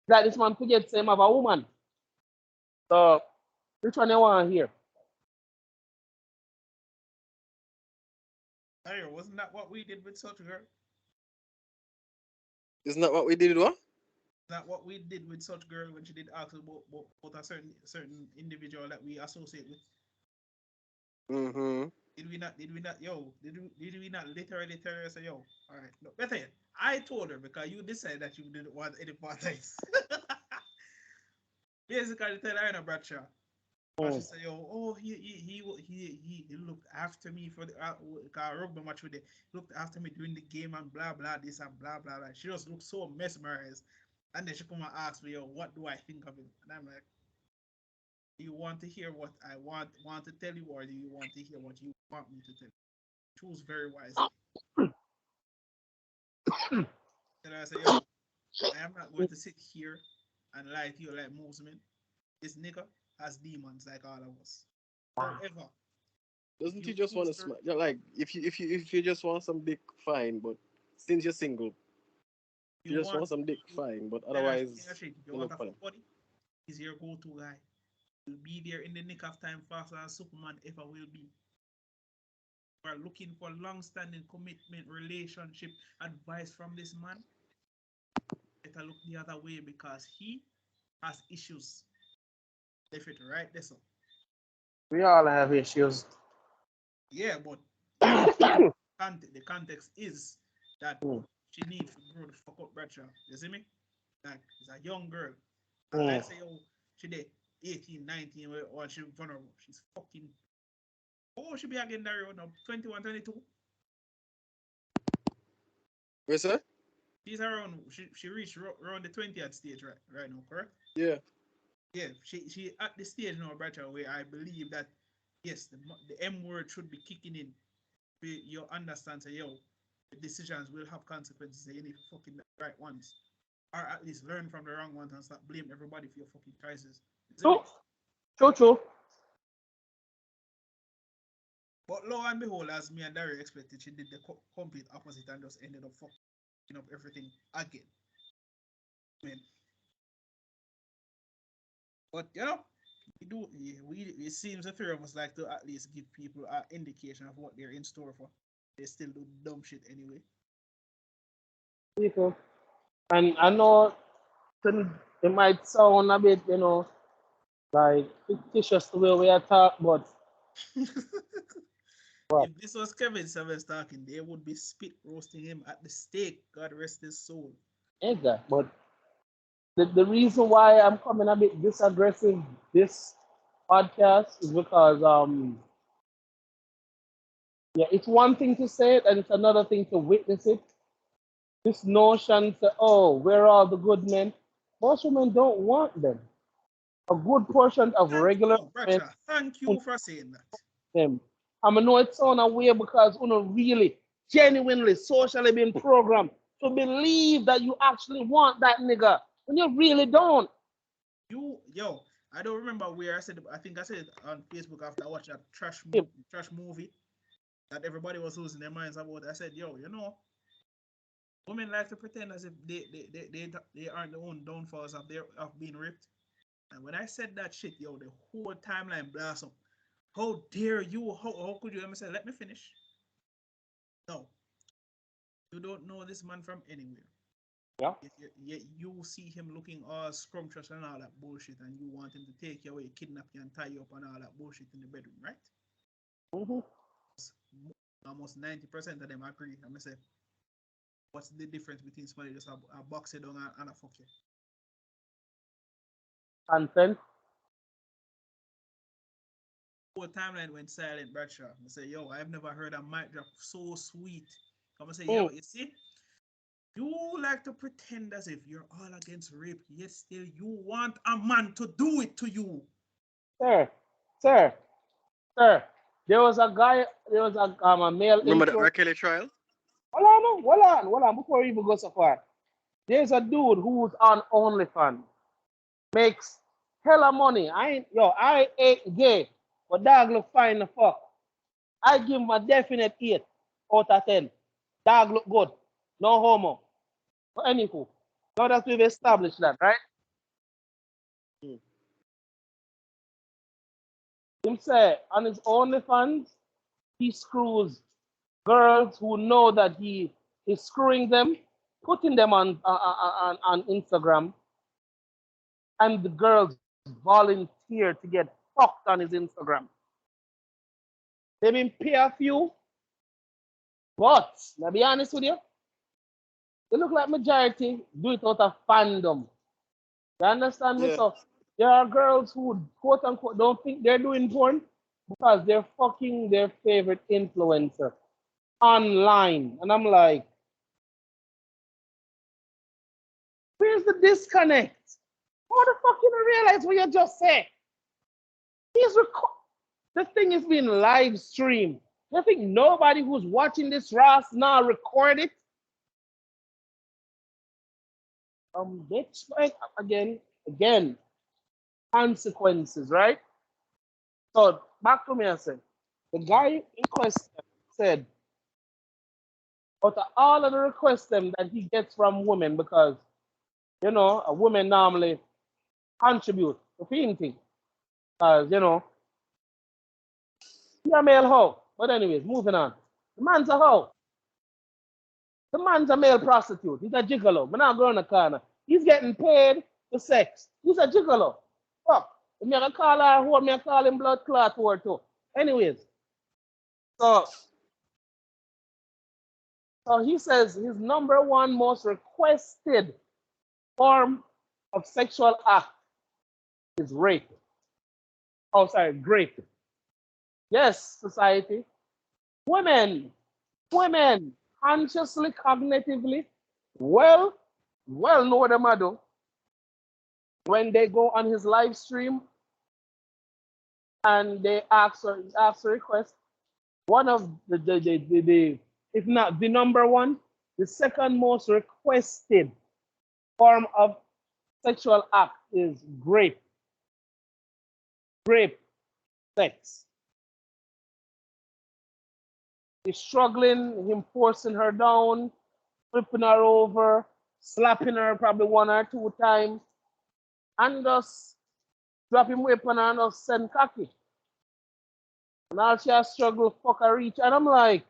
That this man forget him have a woman. So which one you want here? Hey, wasn't that what we did with such girl? Isn't that what we did? What? That what we did with such girl when she did ask about a certain individual that we associate with? Mm-hmm. Did we not, yo, did we not literally tell her, say, yo, all right, no, better yet, I told her because you decided that you didn't want any part of this. Basically, tell her in a Bradshaw. And she Mm. said, yo, oh, he looked after me for the rugby match with it. Looked after me during the game and blah, blah, this and blah, blah, blah. She just looked so mesmerized. And then she come and ask me, yo, what do I think of him? And I'm like, do you want to hear what I want to tell you, or do you want to hear what you want me to tell you? Choose very wisely. And I say, yo, I am not going to sit here and lie to you like Muslim. This nigga has demons like all of us. However, Doesn't you he just want to choose smack? Like if you just want some dick, fine. But since you're single, you just want some dick, fine. But otherwise, if you you want look a for fuck them. buddy, he's your go-to guy. He'll be there in the nick of time, faster than Superman ever will be. You are looking for long-standing commitment, relationship advice from this man. Better look the other way because he has issues. Left it right there, so. We all have issues. Yeah, but the context is that Mm. she needs to grow the fuck up, Bradshaw. You see me? Like, it's a young girl. Mm. Let's say, oh, she did 18, 19, or she's vulnerable. She's fucking. Oh, she be again there now, 21, 22. What's that? She's around, she reached around the 20th stage right now, correct? Yeah. Yeah, she at the stage now, Bradshaw, where I believe that, yes, the M word should be kicking in. You understand, say, yo, the decisions will have consequences. So you need to fucking the right ones. Or at least learn from the wrong ones and stop blaming everybody for your fucking choices. True. But lo and behold, as me and Dari expected, she did the complete opposite and just ended up fucking up everything again. Man. But you know, it seems the three of us like to at least give people an indication of what they're in store for. They still do dumb shit anyway. People. And I know it might sound a bit, like fictitious the way we are talk, but If this was Kevin Savage talking, they would be spit roasting him at the stake. God rest his soul. exactly. But the reason why I'm coming a bit this aggressive this podcast is because yeah, it's one thing to say it and it's another thing to witness it. This notion that, oh, where are the good men? Most women don't want them. A good portion of regular men Thank want you for saying that. them. I know it sound away because you know really, genuinely, socially been programmed to believe that you actually want that nigga when you really don't. Yo, I don't remember where I think I said it on Facebook after I watched that trash movie that everybody was losing their minds about. I said, yo, women like to pretend as if they aren't the own downfalls of being raped. And when I said that shit, yo, the whole timeline blast up. How dare you? How could you? Let me say, let me finish. No, you don't know this man from anywhere. Yeah. Yet you see him looking all scrumptious and all that bullshit, and you want him to take you away, kidnap you, and tie you up and all that bullshit in the bedroom, right? Mm-hmm. Almost 90% of them agree. I'm gonna say, what's the difference between somebody just a box you down and a fuck you? Consent. Whole timeline went silent, Bradshaw. I say, yo, I've never heard a mic drop so sweet. I'm gonna say, yo, you see, you like to pretend as if you're all against rape, yet still you want a man to do it to you. Sir. There was a male Remember the influencer. R. Kelly trial? Hold on, before we even go so far. There's a dude who's on OnlyFans, makes hella money. I ain't gay, but dog look fine the fuck. I give him a definite 8 out of 10. Dog look good. No homo. But anywho, now that we've established that, right? Hmm. Him say on his OnlyFans, he screws girls who know that he is screwing them, putting them on Instagram, and the girls volunteer to get fucked on his Instagram. They been pay a few, but let me be honest with you, they look like majority do it out of fandom. You understand me? Yeah. So there are girls who quote unquote don't think they're doing porn because they're fucking their favorite influencer online. And I'm like, where's the disconnect? How the fuck you don't realize what you just said? The thing is being live streamed. You think nobody who's watching this Ross now record it? Bitch, like, again, again, consequences, right? So back to me, I said, the guy in question said, out of all of the requests them that he gets from women, because a woman normally contribute to painting, because you're a male hoe. But anyways, moving on. The man's a hoe. The man's a male prostitute. He's a gigolo. I'm not going to corner. He's getting paid for sex. He's a gigolo. Fuck. If me gonna call her whore, me call him blood clot whore too. Anyways, so he says his number one most requested form of sexual act is rape. Oh, sorry, grape. Yes, society. Women, consciously, cognitively, well know what them do. When they go on his live stream and they ask a request, one of the if not the number one, the second most requested form of sexual act is grape sex. He's struggling, him forcing her down, flipping her over, slapping her probably one or two times, and just dropping weapon and just send cocky. And all she has struggle, fuck her reach. And I'm like,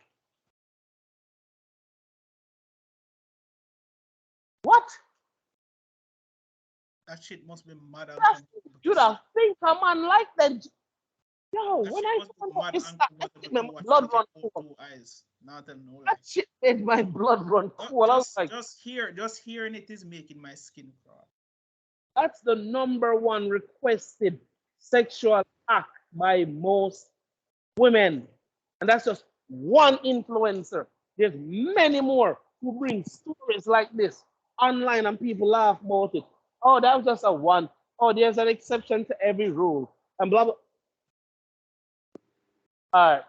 what? That shit must be mad. You'd have think a man like that. Yo, that when shit I must be found out mad this, and that shit made my watch blood with run your cold. two eyes. Not tell no lie. That shit made my blood run cold. I was like, just hearing it is making my skin crawl. that's the number one requested sexual act by most women. And that's just one influencer. There's many more who bring stories like this online and people laugh about it. Oh, that was just a one. Oh, there's an exception to every rule. And blah blah. All right.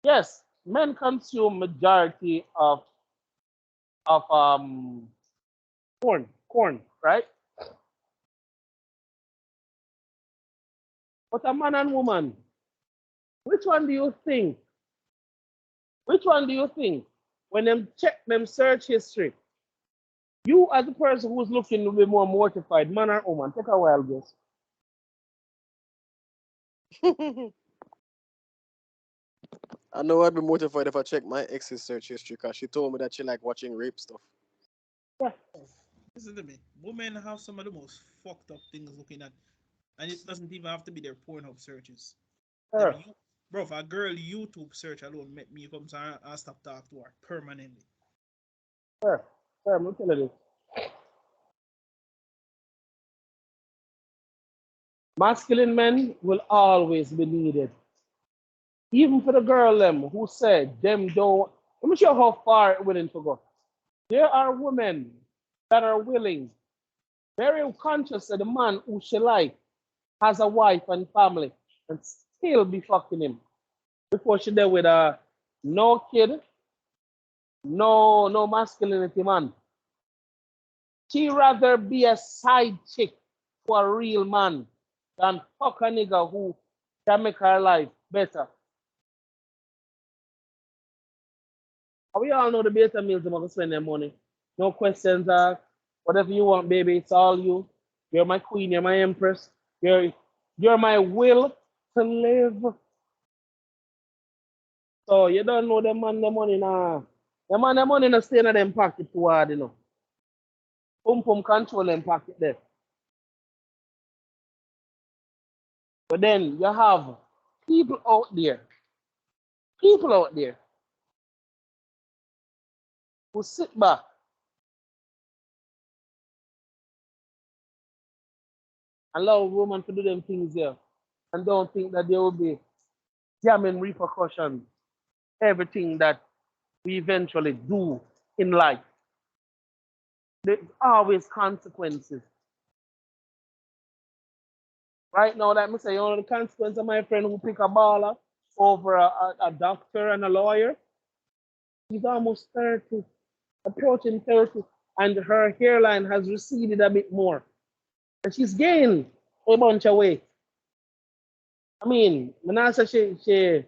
Yes, men consume majority of corn, right? But a man and woman, which one do you think? Which one do you think? When them check them search history, you as a person who's looking to be more mortified, man or woman, take a wild guess. I know I'd be mortified if I check my ex's search history because she told me that she like watching rape stuff. Yeah. Listen to me. Women have some of the most fucked up things looking at, and it doesn't even have to be their Pornhub searches. Sure. Bro, if a girl YouTube search alone make me come and stop talking to her permanently. Sure. I'm gonna tell you this. Masculine men will always be needed. Even for the girl them who said them don't. Let me show how far it willing to go. There are women that are willing, very conscious of the man who she like, has a wife and family, and still be fucking him. Before she there with a no kid, no masculinity man. She rather be a side chick to a real man than fuck a nigga who can make her life better. We all know the beta meals them to spend their money. No questions asked. Whatever you want, baby, it's all you. You're my queen, you're my empress. You're my will to live. So you don't know the man the money now. The man the money no stay in them pocket too hard, Pum control them pocket there. But then you have people out there who sit back and allow women to do them things here and don't think that there will be damning repercussions, everything that we eventually do in life. There's always consequences. Right now, let me say, the consequence of my friend who pick a baller over a doctor and a lawyer, he's almost 30, approaching 30. and her hairline has receded a bit more. And she's gained a bunch of weight. I mean, Manasa, the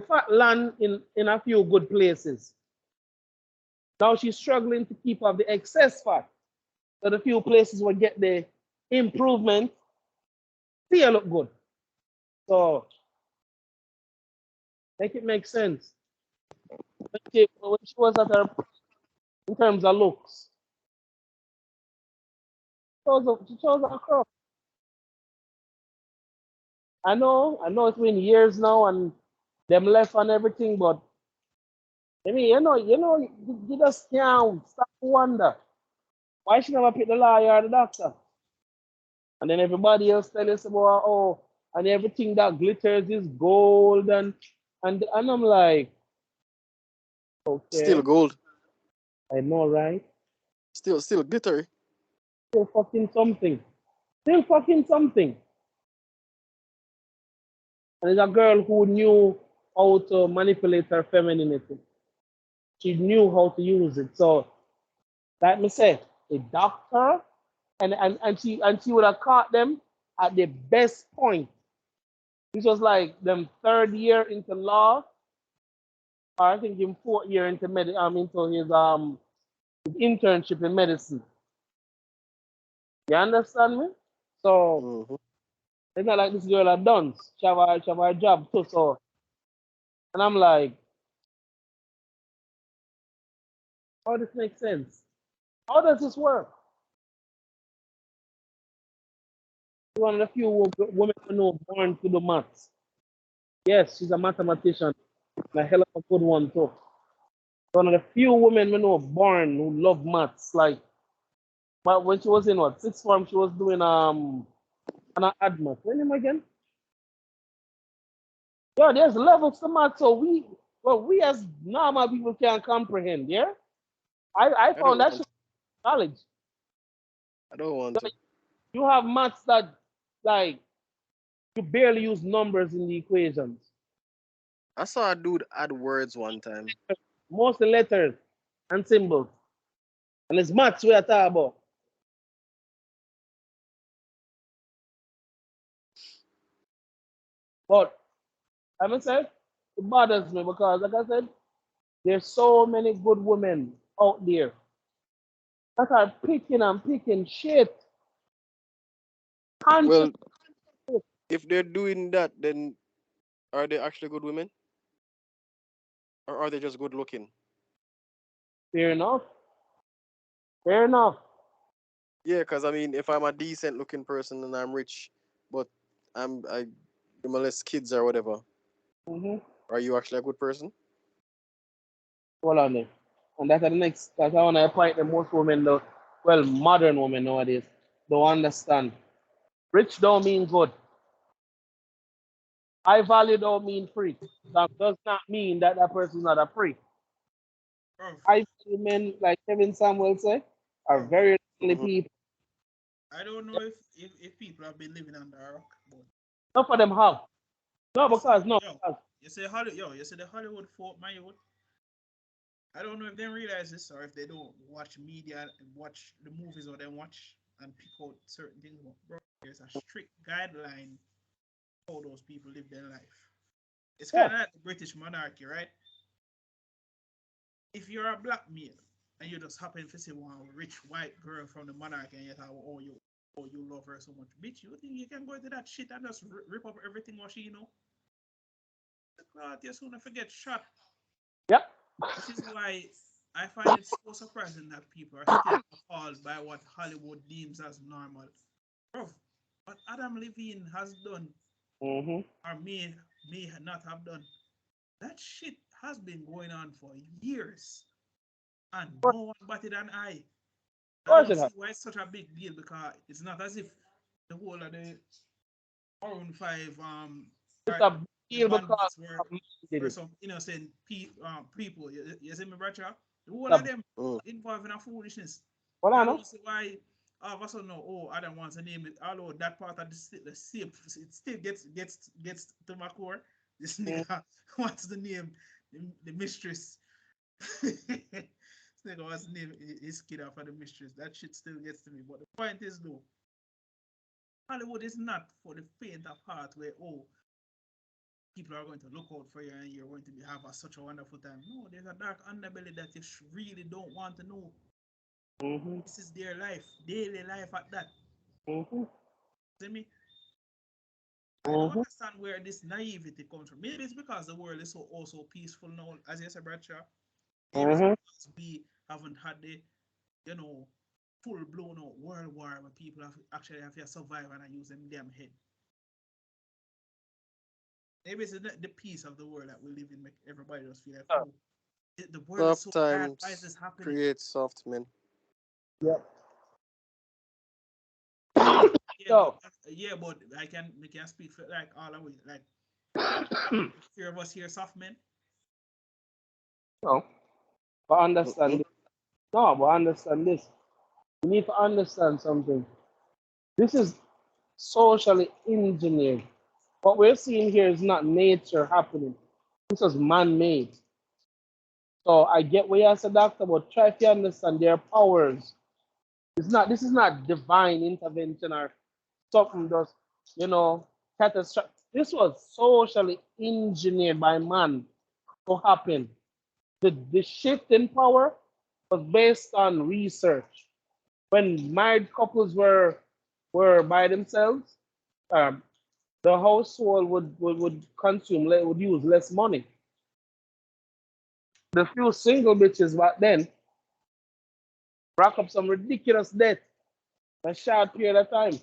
fat land in a few good places. Now she's struggling to keep up the excess fat. So the few places will get the improvement, still look good. So make it make sense. When she was at her in terms of looks, she chose a crop. I know it's been years now and them left and everything, but I mean, you just can't stop to wonder why she never pick the lawyer or the doctor. And then everybody else tell us about and everything that glitters is gold and I'm like, Still okay, gold. I know, right? Still glittery. Still fucking something. Still fucking something. And it's a girl who knew how to manipulate her femininity. She knew how to use it. So, like me say, a doctor, and she would have caught them at the best point. This was like them third year into law, or I think in fourth year into into his internship in medicine. You understand me? So Mm-hmm. it's not like this girl had done. She have a job too. So and I'm like, how does this make sense? How does this work? One of the few women I know born to do maths. Yes, she's a mathematician, and a hell of a good one too. One of the few women we know born who love maths. Like, but when she was in what sixth form, she was doing an admath. When am I again? Yeah, there's levels to math, so we as normal people can comprehend. Yeah, I I don't found that want shit to. knowledge. I don't want to. You have maths that like you barely use numbers in the equations. I saw a dude add words one time. Mostly letters and symbols. And it's maths we are talking about. But I must say, it bothers me because, like I said, there's so many good women out there that are picking and picking shit. Conscious. Well, if they're doing that, then are they actually good women, or are they just good looking? Fair enough. Fair enough. Yeah, because I mean, if I'm a decent looking person and I'm rich, but I molest kids or whatever, Mm-hmm. are you actually a good person? Hold on there. And that's I want to point that most women, though, well, modern women nowadays, don't understand. Rich don't mean good. High value don't mean free. That does not mean that that person is not a free. Bro, High value men, like Kevin Samuel say, are bro, very lonely Hmm. people. I don't know if people have been living under a rock, but None of them have. No, you see, because no, yo, because you say the Hollywood folk, my youth. I don't know if they realize this or if they don't watch media and watch the movies or they watch and pick out certain things. But bro, there's a strict guideline how those people live their life. It's yeah, kind of like the British monarchy, right? If you're a black male and you just happen to see one rich white girl from the monarchy and you thought, oh, you love her so much, bitch, you think you can go into that shit and just rip up everything what she know? God, you're soon to forget shot. yeah. Which is why I find it so surprising that people are still appalled by what Hollywood deems as normal. Bro, what Adam Levine has done Mm-hmm. or may not have done, that shit has been going on for years. And Of no one batted an eye. I course don't it has. see why it's such a big deal because it's not as if the whole of the Maroon 5 It's or a big the deal because bandits of man did were it. some innocent people. You see me, brother? The whole It's of a, them Mm. involved in a foolishness. well, And I I know. don't see why all of a sudden no, oh, Adam wants to name it. Although that part of the same, it still gets to my core. This Mm. nigga wants to name the mistress. nigga was name his kid after the mistress. That shit still gets to me. But the point is though, Hollywood is not for the faint of heart where people are going to look out for you and you're going to such a wonderful time. No, there's a dark underbelly that you really don't want to know. Mm-hmm. This is their life, daily life at that. Mm-hmm. See me? I don't understand where this naivety comes from. Maybe it's because the world is so also peaceful now, as you said, Bradshaw. Maybe it's because we haven't had the, full blown out world war where people actually have to survive and use them damn head. Maybe it's the peace of the world that we live in make everybody just feel like, oh, the world is so bad. Why is this happening? Create soft men. Yep. Yeah, but I can speak for like all of we like few of us here soft men. No, but understand this. No, but understand this. You need to understand something. This is socially engineered. What we're seeing here is not nature happening. This is man-made. So I get what you said, doctor, but try to understand their powers. This is not divine intervention or something just, catastrophic. This was socially engineered by man to happen. The shift in power was based on research. When married couples were by themselves, um, the household would consume would use less money. The few single bitches back then rack up some ridiculous debt in a short period of time.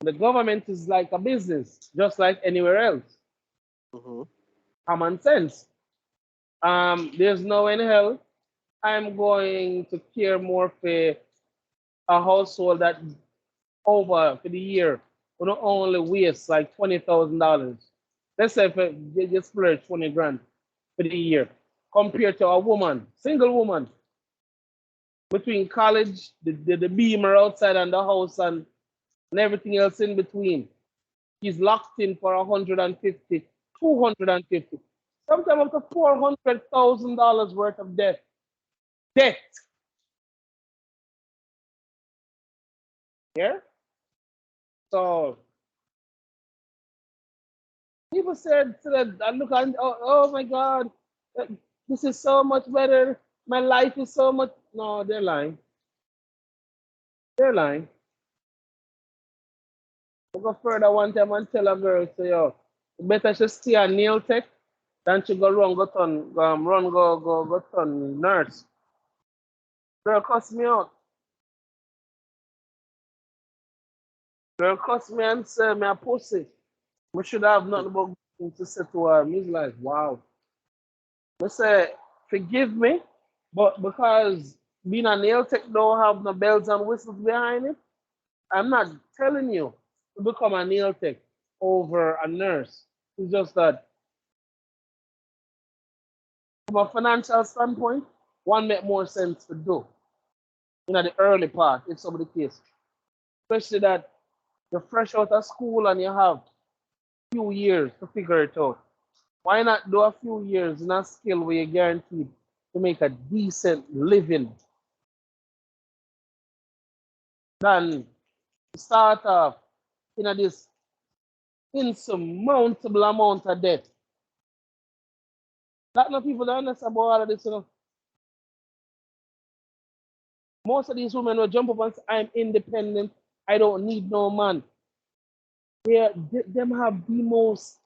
The government is like a business, just like anywhere else. Mm-hmm. Common sense. There's no in hell I'm going to care more for a household that over for the year would only waste like $20,000. Let's say if you just splurge 20 grand for the year, compared to a woman, single woman, between college, the beamer outside and the house and everything else in between. He's locked in for 150, 250, sometimes up to $400,000 worth of debt. Debt. Yeah. So people said, I look and oh my God, uh, this is so much better. My life is so much. No, they're lying. They're lying. I go further one time and tell a girl, say, yo, better she stay a nail tech than she go run go turn go turn nurse. Girl cuss me out. Girl cuss me and say me a pussy. We should have nothing but good to say to her. He's like, wow. I say, forgive me, but because being a nail tech don't have no bells and whistles behind it, I'm not telling you to become a nail tech over a nurse. It's just that from a financial standpoint, one make more sense to do in the early part, if so be the case. Especially that you're fresh out of school and you have few years to figure it out. Why not do a few years in a skill where you're guaranteed to make a decent living than start off in this insurmountable amount of debt? That no people don't understand about all of this, Most of these women will jump up and say, I'm independent, I don't need no man. Them have the most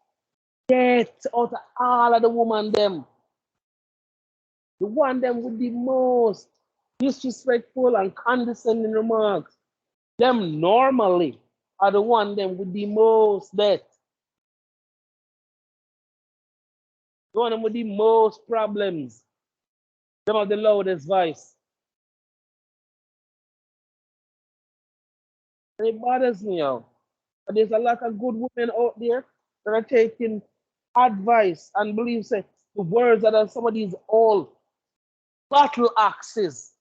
debt out of all of the women them. The one them with the most disrespectful and condescending remarks. Them normally are the one them with the most debt. The one them with the most problems. Them have the loudest voice. And it bothers me out. There's a lot of good women out there that are taking advice and believe say the words that are some of these old battle axes.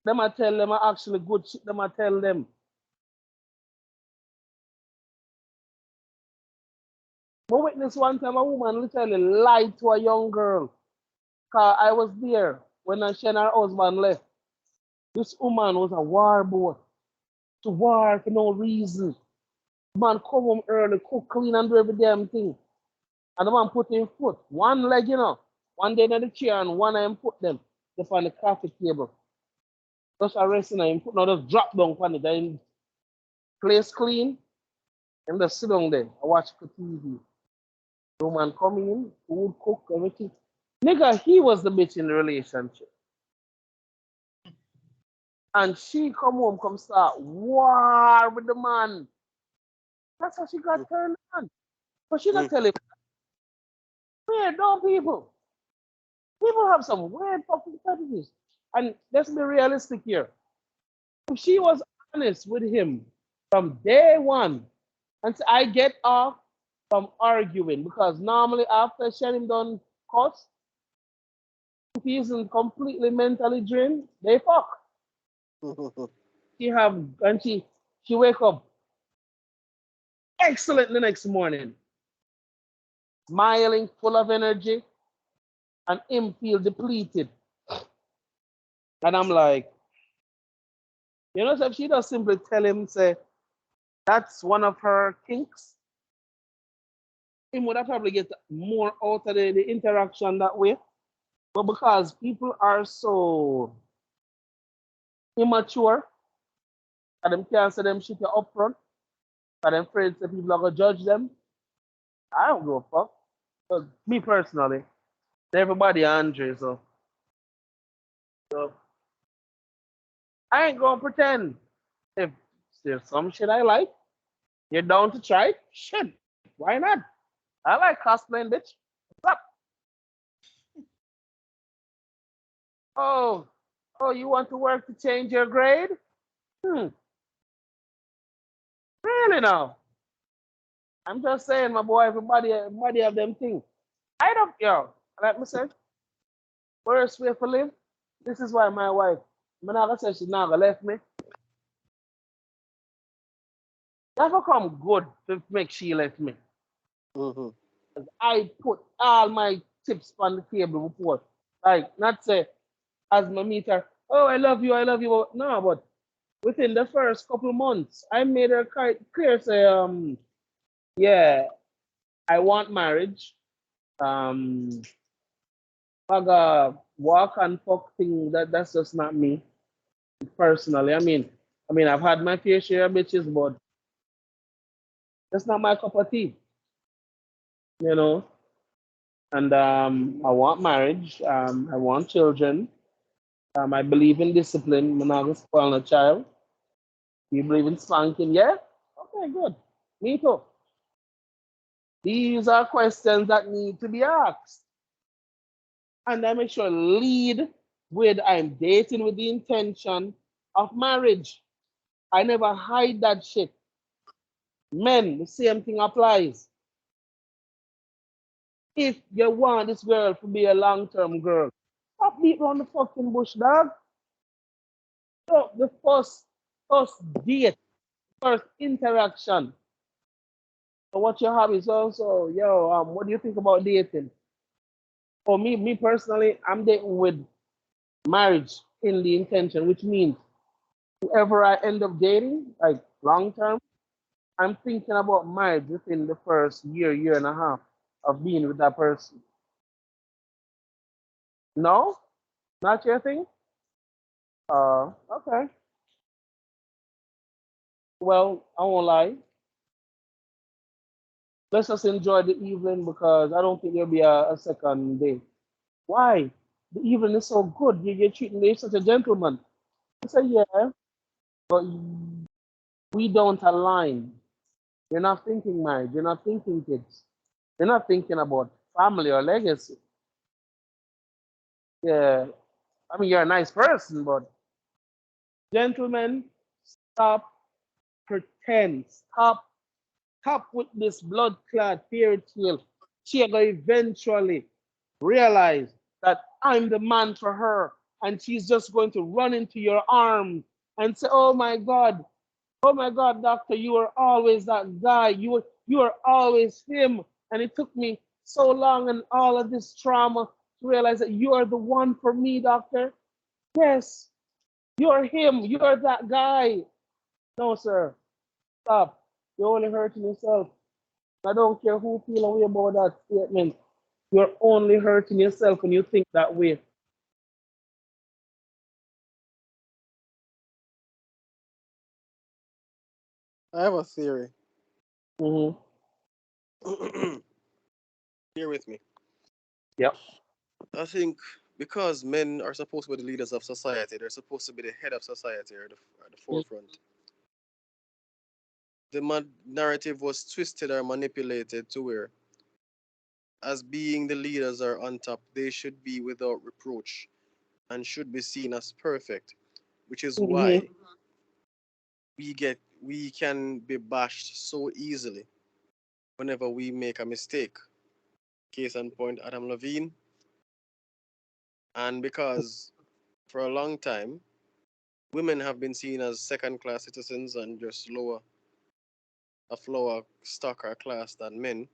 Them I tell them are actually good shit. Them I tell them. I witnessed one time a woman literally lied to a young girl. Cause I was there when she and her husband left. This woman was a war boat. To war for no reason. The man come home early, cook, clean, and do every damn thing. And the man put him foot. One leg, one day in the chair and one of him put them up on the coffee table. Just arresting him, put now just drop down on it. Then place clean and just sit down there. I watch the TV. The man come in, food, cook, everything. Nigga, he was the bitch in the relationship. And she come home, come start war with the man. That's how she got turned on. But she not tell him. Weird, don't people? People have some weird fucking fetishes. And let's be realistic here. If she was honest with him from day one, and so I get off from arguing because normally after Shannon done cuss, if he isn't completely mentally drained, they fuck. She wake up excellent the next morning, smiling, full of energy, and him feel depleted. And I'm like, so if she just simply tell him, say, that's one of her kinks, him would have probably get more out of the interaction that way. But because people are so immature, and them can't say them shit up front, and them afraid that people are gonna judge them, I don't give a fuck. But me personally, everybody Andre, so I ain't gonna pretend. If there's some shit I like, you're down to try it, shit, why not? I like cosplaying, bitch. What's up? Oh, you want to work to change your grade? Really now? I'm just saying, my boy, everybody have them things. I don't, like me say, worst way to live. This is why my wife, I'm not gonna say she's not gonna left me. That will come good to make she left me. I put all my tips on the table before. Like, not say, as my meter, oh, I love you. No, but within the first couple months, I made her quite clear, say, yeah, I want marriage. Paga walk and fuck thing, that's just not me. Personally. I've had my fair share of bitches, but that's not my cup of tea, you know. And I want marriage. I want children. I believe in discipline. I'm not gonna spoil a child. You believe in spanking? Yeah. Okay, good. Me too. These are questions that need to be asked, and I make sure lead with I'm dating with the intention of marriage. I never hide that shit. Men, the same thing applies. If you want this girl to be a long-term girl, stop beating around the fucking bush, dog. So the first date, first interaction. So what you have is also, what do you think about dating? For me personally, I'm dating with marriage in the intention, which means whoever I end up dating, like long term, I'm thinking about marriage within the first year and a half of being with that person. No? Not your thing? Okay. Well, I won't lie. Let's just enjoy the evening because I don't think there'll be a second day. Why? The evening is so good. You're treating me such a gentleman. I say, yeah, but we don't align. You're not thinking marriage. You're not thinking kids. You're not thinking about family or legacy. Yeah, you're a nice person, but gentlemen, stop pretend. Stop with this blood clot fairy tale. She will eventually realize that I'm the man for her, and she's just going to run into your arms and say, oh my God, doctor, you are always that guy. You are always him. And it took me so long and all of this trauma to realize that you're the one for me, doctor. Yes, you're him. You're that guy. No, sir. Stop. You're only hurting yourself. I don't care who feel away about that statement. You're only hurting yourself when you think that way. I have a theory. Mm-hmm. Here with me. Yep. I think because men are supposed to be the leaders of society, they're supposed to be the head of society or the forefront. The narrative was twisted or manipulated to where, as being the leaders are on top, they should be without reproach and should be seen as perfect, which is why Mm-hmm. we can be bashed so easily whenever we make a mistake. Case in point, Adam Levine, and because for a long time women have been seen as second-class citizens and just lower stock or class than men.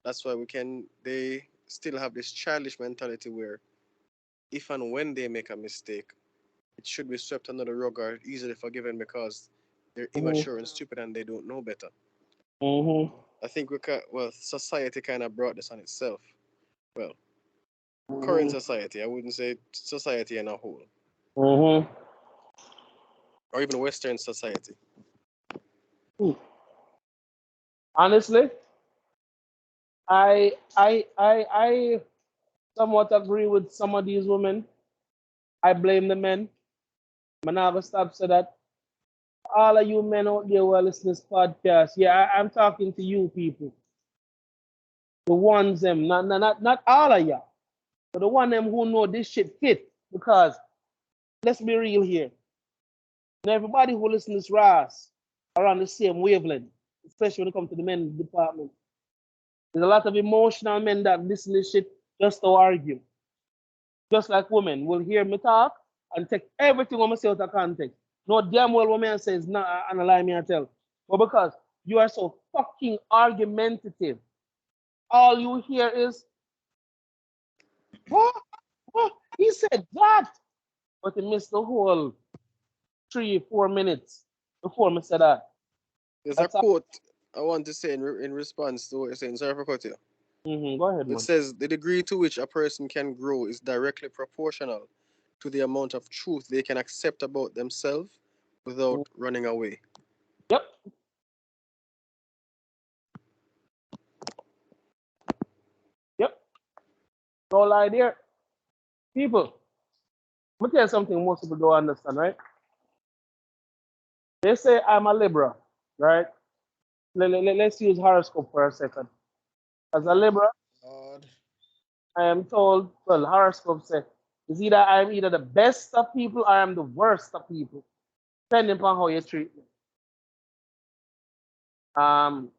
That's why they still have this childish mentality where if and when they make a mistake, it should be swept under the rug or easily forgiven because they're Mm-hmm. immature and stupid and they don't know better. Mm-hmm. I think society kind of brought this on itself. Well, current Mm-hmm. society, I wouldn't say society in a whole, Mm-hmm. or even Western society. Honestly, I somewhat agree with some of these women. I blame the men. I'm not gonna stop so that all of you men out there who are listening to this podcast, yeah, I'm talking to you people. The ones them, not all of you, but the one them who know this shit fit. Because let's be real here. Not everybody who listens to this Ras are on the same wavelength, especially when it comes to the men department. There's a lot of emotional men that listen to this shit just to argue. Just like women will hear me talk and take everything I'm say out of context. No damn well what man says not and lie me and tell. But because you are so fucking argumentative, all you hear is, what? What? He said that. But he missed the whole 3, 4 minutes before me said that. There's a That's all. quote I want to say in response to what you're saying. Sorry for cutting you. Go ahead, It man. says the degree to which a person can grow is directly proportional to the amount of truth they can accept about themselves without Mhm. running away. Yep, yep. No lie there. People, let me tell you something most people don't understand, right? They say I'm a Libra, right? Let's use horoscope for a second. As a Libra, God. I am told, well, horoscope say, is either I'm either the best of people or I'm the worst of people, depending upon how you treat me. Um,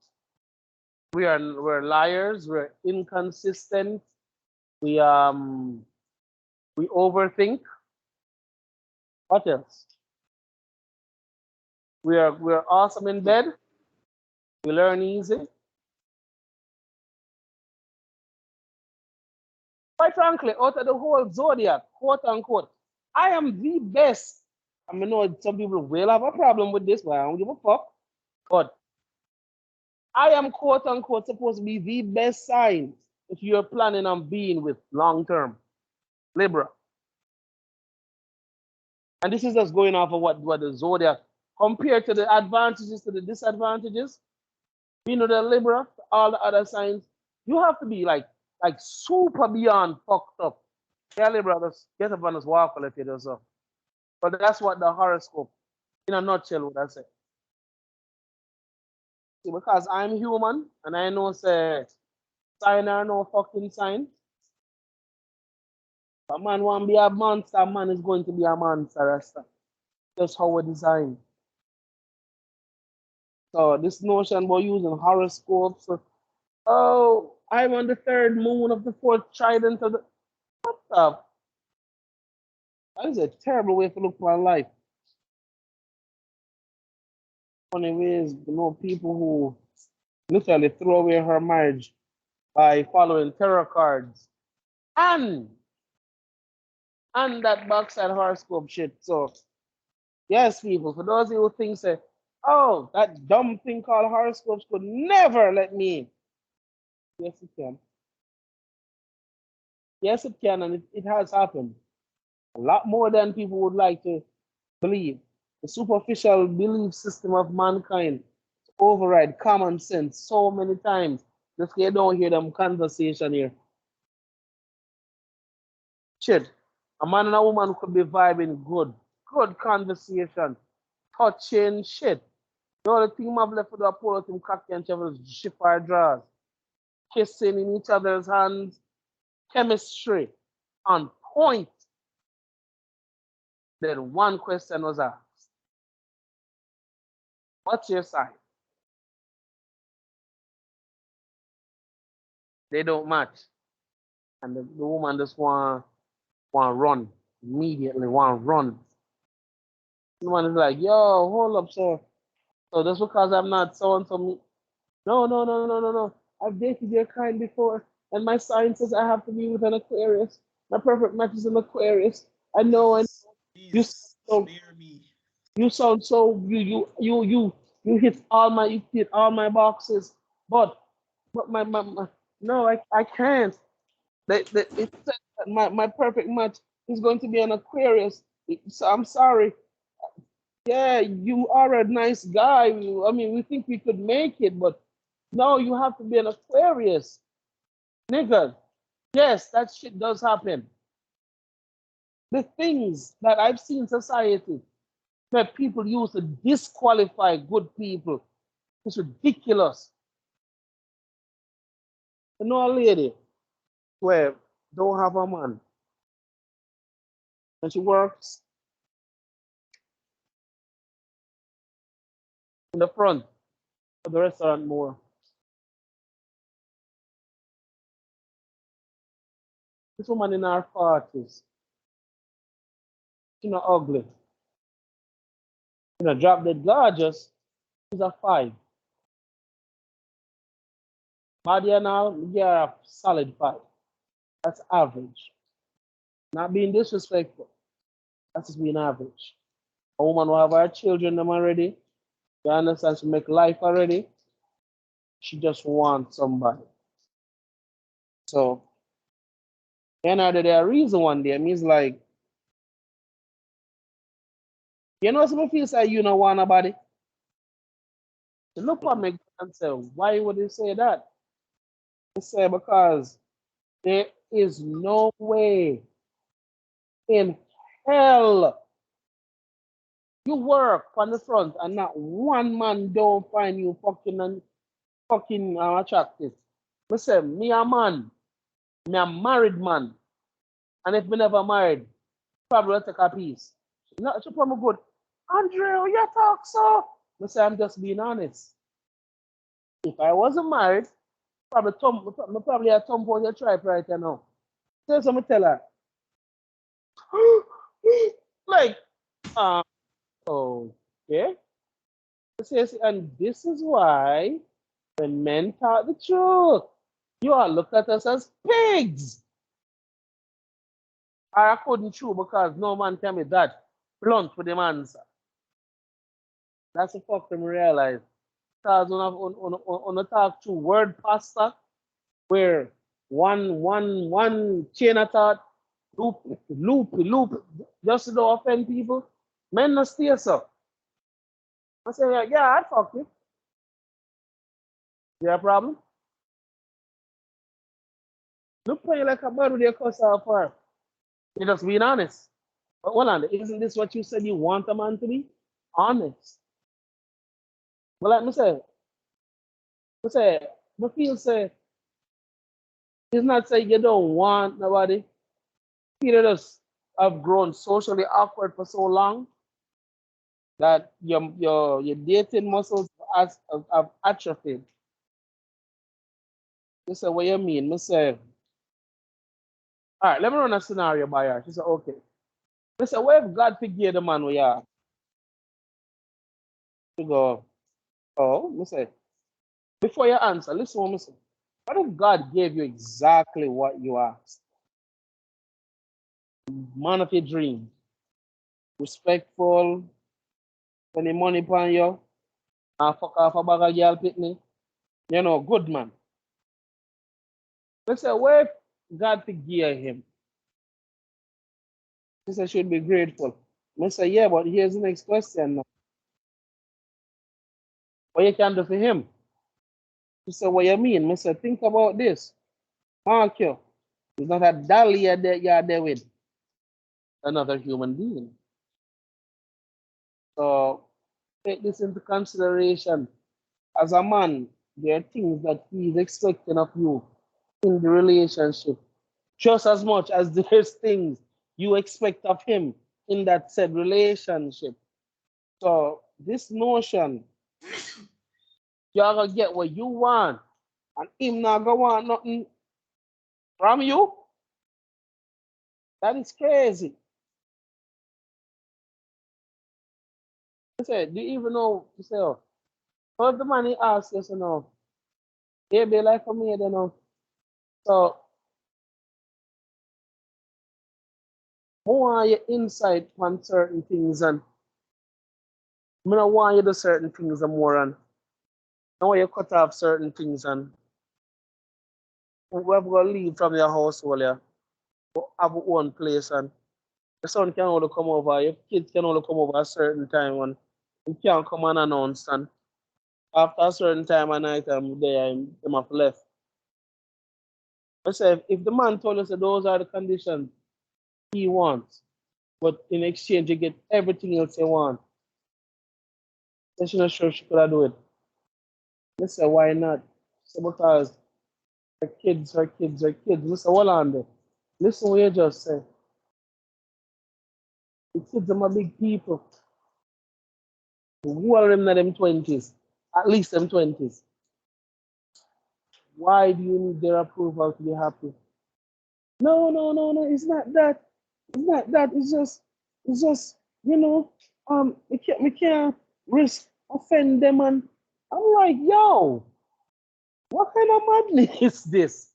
we're liars, we're inconsistent, we um we overthink. What else? We're awesome in bed, we learn easy. Quite frankly, out of the whole zodiac, quote unquote, I am the best. I mean, know some people will have a problem with this, but I don't give a fuck. But I am quote unquote supposed to be the best sign if you're planning on being with long term. Libra. And this is just going off of what the zodiac compared to the advantages to the disadvantages. You know the Libra, all the other signs, you have to be like super beyond fucked up. Yeah, Libra, just get up and just walk a little bit so. But that's what the horoscope, in a nutshell, would I say. See, because I'm human and I know say sign or no fucking sign. A man want to be a monster, a man is going to be a monster. That's how we're designed. So this notion about using horoscopes, oh, I'm on the third moon of the fourth trident of the what the, that is a terrible way to look upon life. Funny ways, people who literally throw away her marriage by following tarot cards and that box and horoscope shit. So yes, people, for those of you who think say, oh, that dumb thing called horoscopes could never let me in. Yes, it can. Yes, it can, and it has happened. A lot more than people would like to believe. The superficial belief system of mankind override common sense so many times. Just you don't hear them conversation here. Shit. A man and a woman could be vibing good conversation, touching shit. The only thing I've left with a pull out him cocky and travel is shift our drawers, kissing in each other's hands, chemistry on point. Then one question was asked. What's your sign? They don't match. And the woman just want run immediately, want run. The woman is like, yo, hold up, sir. So just because I'm not so and so me. No. I've dated your kind before, and my sign says I have to be with an Aquarius. My perfect match is an Aquarius. I know, and you Please so spare me. you sound so you hit all my boxes, but my no, I can't. It said that my perfect match is going to be an Aquarius. So I'm sorry. Yeah, you are a nice guy. I mean, we think we could make it, but no, you have to be an Aquarius. Nigga, yes, that shit does happen. The things that I've seen in society that people use to disqualify good people is ridiculous. You know a lady where don't have a man and she works in the front of the restaurant more. This woman in her 40s, she's not ugly. You know, drop dead gorgeous, she's a 5. Body and all, you're a solid 5. That's average. Not being disrespectful. That's just being average. A woman will have her children them already. You understand? She make life already. She just wants somebody. So, and either there a reason one day, means like, you know, some people say you don't want nobody. So look what make and say, why would you say that? They say because there is no way in hell you work on the front and not one man don't find you fucking attractive. I say, me a man, me a married man, and if me never married, probably will take a piece. Not to probably good. Andrew, you talk so. I say, I'm just being honest. If I wasn't married, probably a thumb on your tribe right now. So I'm tell her, like, um, okay. Says, and this is why when men talk the truth, you all look at us as pigs. I couldn't chew because no man can be that blunt with the answer. That's the fuck them realize. Because on a talk to word pasta, where one chain of thought, loop, just to don't offend people, men not stay so. I say, yeah, I'd fuck you. You have a problem? Look for you like a bird with your cuss off her. You're just being honest. But hold on, isn't this what you said you want a man to be? Honest. But like I feel say, it's not say you don't want nobody. People just have grown socially awkward for so long that your dating muscles have atrophied. You say, what you mean? I say, all right, let me run a scenario by her. She said, okay. I say, what if God forgive the man we are? She go, oh, I say, before you answer, listen what I say. What if God gave you exactly what you asked? Man of your dream, respectful, spending money upon you, and fuck off a bag of girl pitney. You know, good man. Let's say, where God to gear him? He said, should be grateful. I say, yeah, but here's the next question now. What you can do for him? He said, what you mean? I said, think about this. Mark you. It's not a dolly you're there with another human being. So take this into consideration. As a man, there are things that he's expecting of you in the relationship, just as much as there's things you expect of him in that said relationship. So this notion, you're gonna get what you want, and him not gonna want nothing from you. That is crazy. I said, do you even know? You say, oh, how the money asks you, you know, they be like for me, you know. So more your insight on certain things, and I don't want you to do certain things and more, and I want you cut off certain things, and we're gonna leave from your household, yeah, have one place, and the son can only come over, your kids can only come over a certain time, and you can't come unannounced, and after a certain time at night, I'm there, and them have left. I say, if the man told us that those are the conditions he wants, but in exchange you get everything else you want, then she's not sure she could have do it. I say, why not? So because her kids, her kids, her kids. Listen, hold on there. Listen what you just said. The kids are my big people. Who are them in them 20s? At least them 20s. Why do you need their approval to be happy? No, no, no, no. It's not that. It's not that. It's just, you know, we can't risk offend them, and I'm like, yo, what kind of madness is this?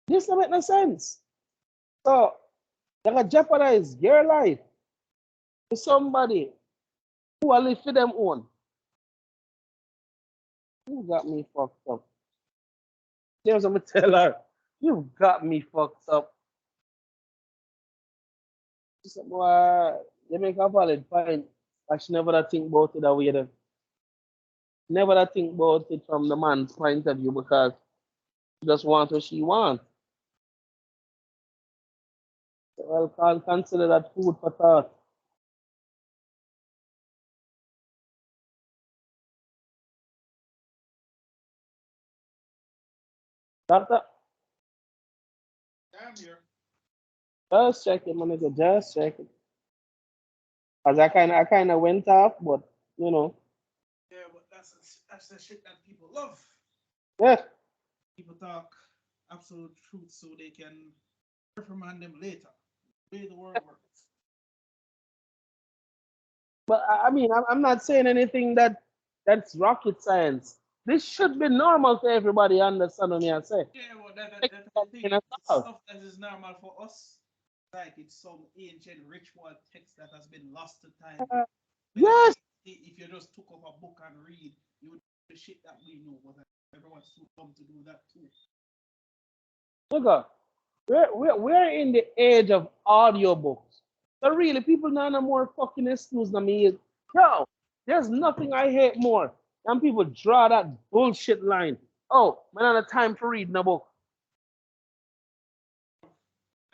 This doesn't make no sense. So you're gonna jeopardize your life to somebody who will live for them own. You got me fucked up. James, I'm gonna tell her, you got me fucked up. She said, boy, you make a valid point. I should never think about it that way then. Never think about it from the man's point of view, because she just wants what she wants. Well, can't consider that food for thought. Doctor, Damn here. just check it, my nigga, just check it. Cause I kinda went off, but you know, Yeah, but that's the shit that people love. yeah. People talk absolute truth so they can reprimand them later. The way the world works. But I mean, I'm not saying anything that's rocket science. This should be normal for everybody. Understand what I say? Yeah, well, that's the That thing. kind of It's stuff. stuff that is normal for us. Like it's some ancient ritual text that has been lost to time. When Yes, if you just took up a book and read, you would do the shit that we know, but everyone's too dumb to do that too. look, we're in the age of audiobooks. So really, people now no more fucking excuse than me. Yo, there's nothing I hate more than people draw that bullshit line. Oh, man, I have time to read no book.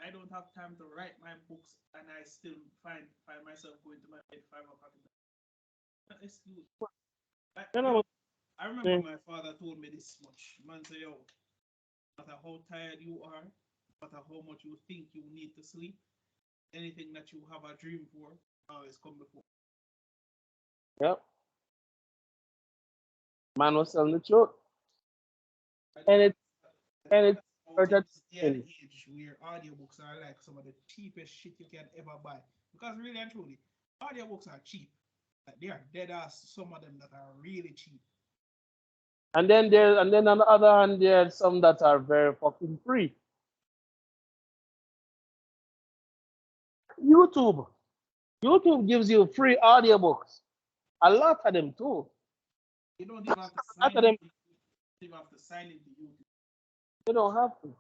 I don't have time to write my books, and I still find myself going to my bed 5 o'clock in the night. Excuse. I, You I, know, I remember eh, my father told me this much. Man say, yo, no matter how tired you are, no matter how much you think you need to sleep, anything that you have a dream for always come before. yep, man was telling the truth, I and think it's and it's out in this day and entertaining. age where audiobooks are like some of the cheapest shit you can ever buy. Because really and truly, audiobooks are cheap. Like they are dead ass some of them that are really cheap. And then on the other hand, there's some that are very fucking free. YouTube. YouTube gives you free audiobooks. A lot of them too. You don't even have to A lot sign of them into you don't have to sign into YouTube. you don't have to.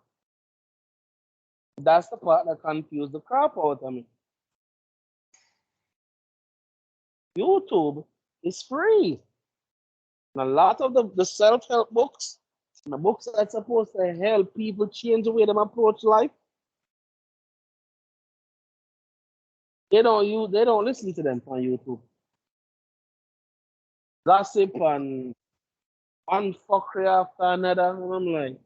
That's the part that confused the crap out of me. YouTube is free. And a lot of the self-help books, the books that's supposed to help people change the way they approach life, they don't listen to them on YouTube. Gossip and one fuckery after another. And I'm like,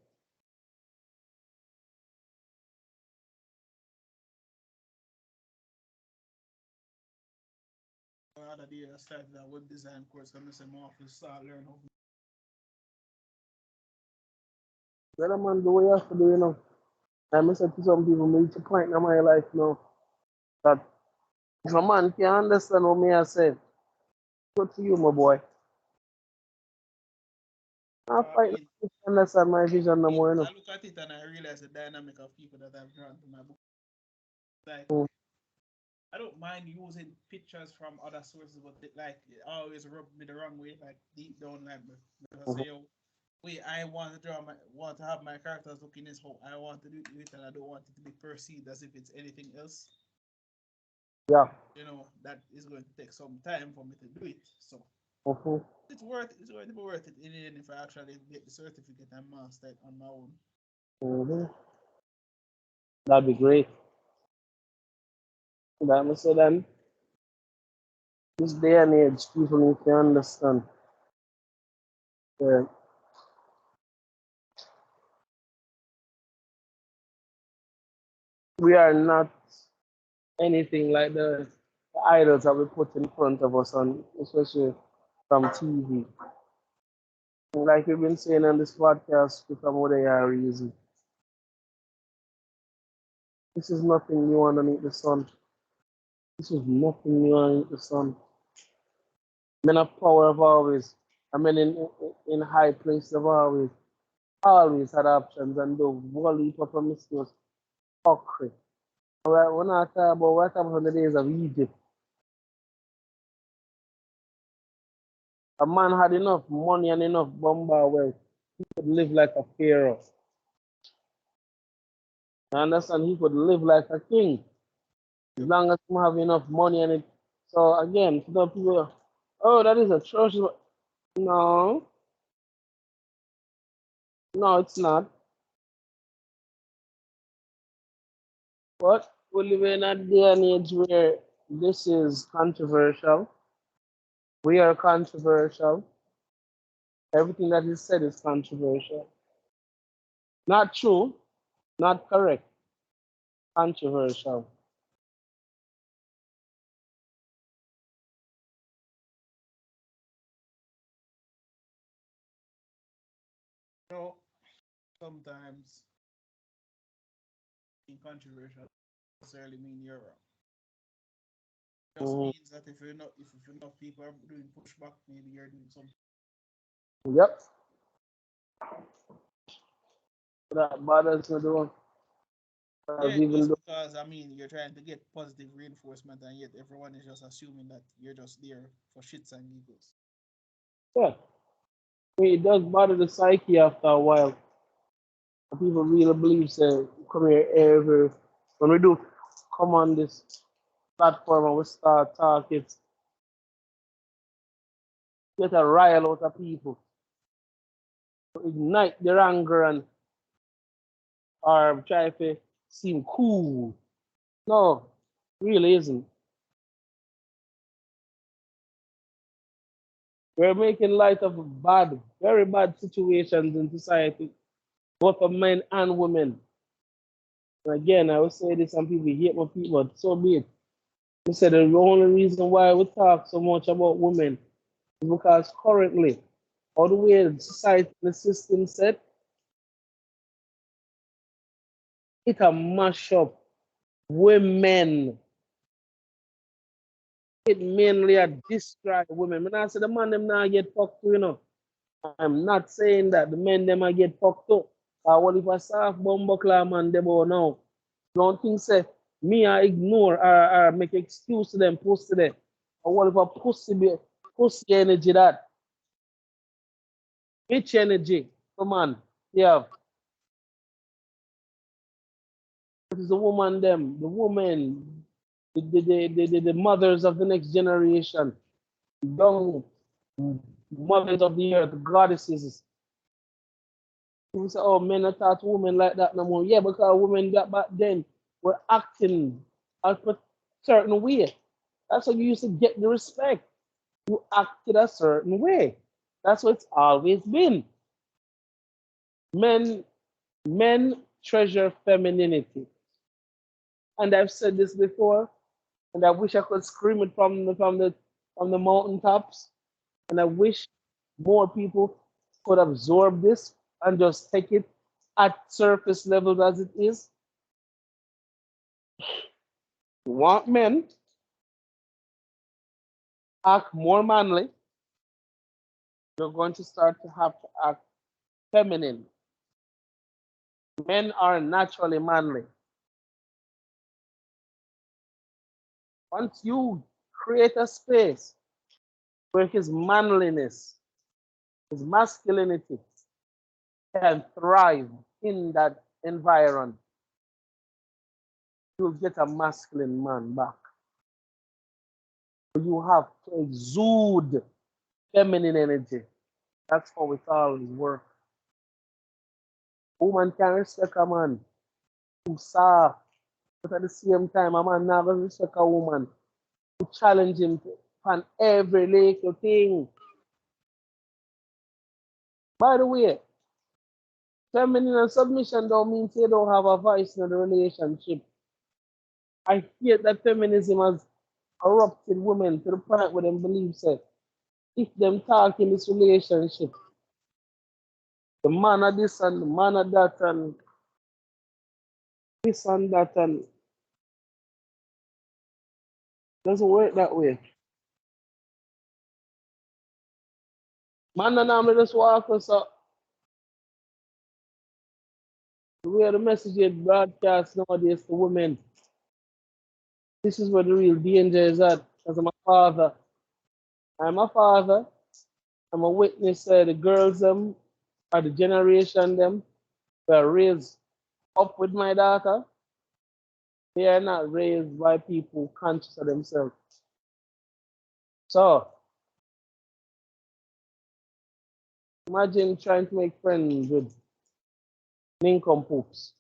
The other day I started a web design course and I said more to start learning how to better man, do what you have to do, you know. I said to some people, me reach a point in my life now that if a man can understand what me I said, good to you, my boy. I fight mean, to understand my vision no more, you know. I look at it and I realize the dynamic of people that I've drawn to my book. Like Mm. I don't mind using pictures from other sources, but like it always rub me the wrong way, like deep down, like because I say, oh, wait, I want to want to have my characters looking this how I want to do it, and I don't want it to be perceived as if it's anything else. Yeah. You know, that is going to take some time for me to do it. So Mm-hmm. it's going to be worth it in the end if I actually get the certificate and master it on my own. Mm-hmm. That'd be great. That must say then, this day and age, people need to understand that we are not anything like the idols that we put in front of us on, especially from TV. Like we've been saying on this podcast, from what they are easy. This is nothing new underneath the sun. This is nothing new underneath the sun. Men of power have always, I mean, in high places have always had options and do one heap of promiscuous fuckery. We're not talking about, we're talking about the days of Egypt. A man had enough money and enough bomber wealth. He could live like a pharaoh. I understand he could live like a king as long as you have enough money and it. So again, to the people, oh, that is atrocious. No, no, it's not. But we live in a day and age where this is controversial. We are controversial. Everything that is said is controversial. Not true, not correct, controversial. You know, sometimes being controversial doesn't necessarily mean you're wrong. It just Mm, means that if enough people are doing pushback, maybe you're doing something. yep, that bothers me though. Yeah, Because it even does though, because I mean you're trying to get positive reinforcement, and yet everyone is just assuming that you're just there for shits and giggles. yeah, I mean, it does bother the psyche after a while. People really believe, say, come here every, when we do come on this platform and we start talking, get a rile out of people, to ignite their anger and or try to seem cool. No, really isn't. We're making light of bad, very bad situations in society, both for men and women. And again, I will say this, some people hate my people, but so be it. We said the only reason why we talk so much about women is because currently, all the way the society and the system set, it a mash up women. It mainly a destroy women. When I say the man them now get fucked, you know. I'm not saying that the men them a get fucked up. What if a soft bumbuckler man them all now? Don't think say me I ignore or make excuse to them, pussy them. Or what if a pussy energy that? Bitch energy. Come on. Yeah. It is the woman them, the woman, the mothers of the next generation, young mothers of the earth, goddesses. People say, oh, men are taught women like that no more. Yeah, because women that back then were acting a certain way. That's how you used to get the respect. You acted a certain way. That's what it's always been. Men, men treasure femininity. And I've said this before, and I wish I could scream it from the mountaintops. And I wish more people could absorb this and just take it at surface level as it is. You want men act more manly, you're going to start to have to act feminine. Men are naturally manly. Once you create a space where his manliness, his masculinity can thrive in that environment, you'll get a masculine man back. You have to exude feminine energy. That's how it always works. Woman can respect a man who soft, but at the same time, a man never respect a woman who challenge him on every little thing. By the way, feminine and submission don't mean they don't have a voice in the relationship. I hate that feminism has corrupted women to the point where they believe that if them talk in this relationship, the man of this and the man of that and this and that and doesn't work that way. Man and I just walk us up. The way the message is broadcast nowadays to women. This is where the real danger is at. As I'm a father, I'm a father. I'm a witness. The girls them or the generation them were raised up with my daughter. They are not raised by people conscious of themselves. So imagine trying to make friends with nincompoops.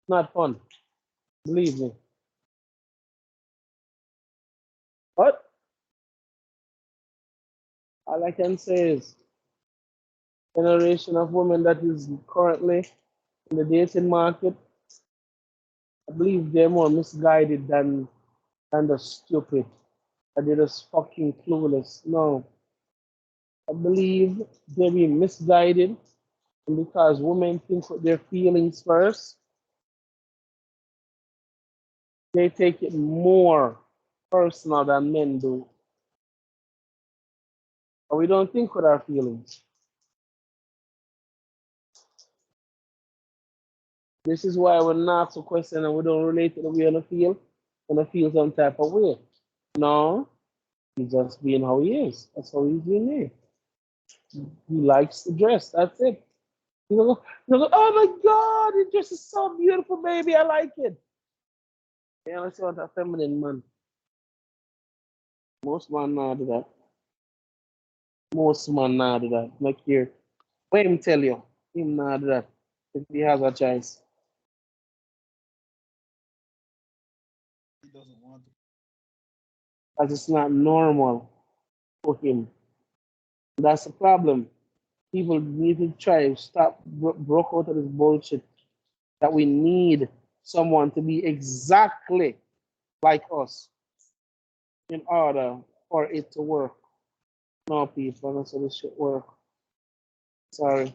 Not fun, believe me. But all I can say is generation of women that is currently in the dating market, I believe they're more misguided than the stupid. And they're just fucking clueless. No. I believe they're being misguided, and because women think with their feelings first, they take it more personal than men do. And we don't think with our feelings. This is why we're not so question and we don't relate to the way we feel some type of way. No, he's just being how he is. That's how he's being made. He likes to dress. That's it. You go, oh my God, your dress is so beautiful, baby. I like it. Yeah, let's want a feminine man. Most man not do that. Most man not do that. Look here. Wait him tell you. Him not do that. If he has a choice. He doesn't want to. Because it's not normal for him. That's the problem. People need to try to stop broke out of this bullshit that we need someone to be exactly like us in order for it to work. No, people, that's how this shit work. Sorry.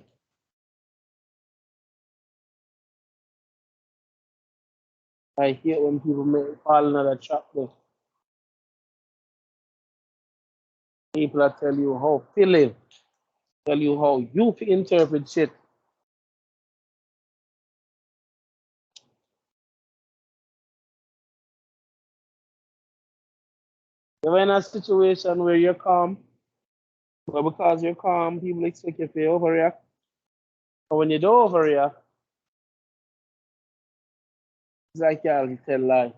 I hate when people make fall in another trap there. People that tell you how to live, tell you how you interpret shit. You're in a situation where you're calm, but because you're calm, people expect you to overreact. But when you don't overreact, it's like you tell lie.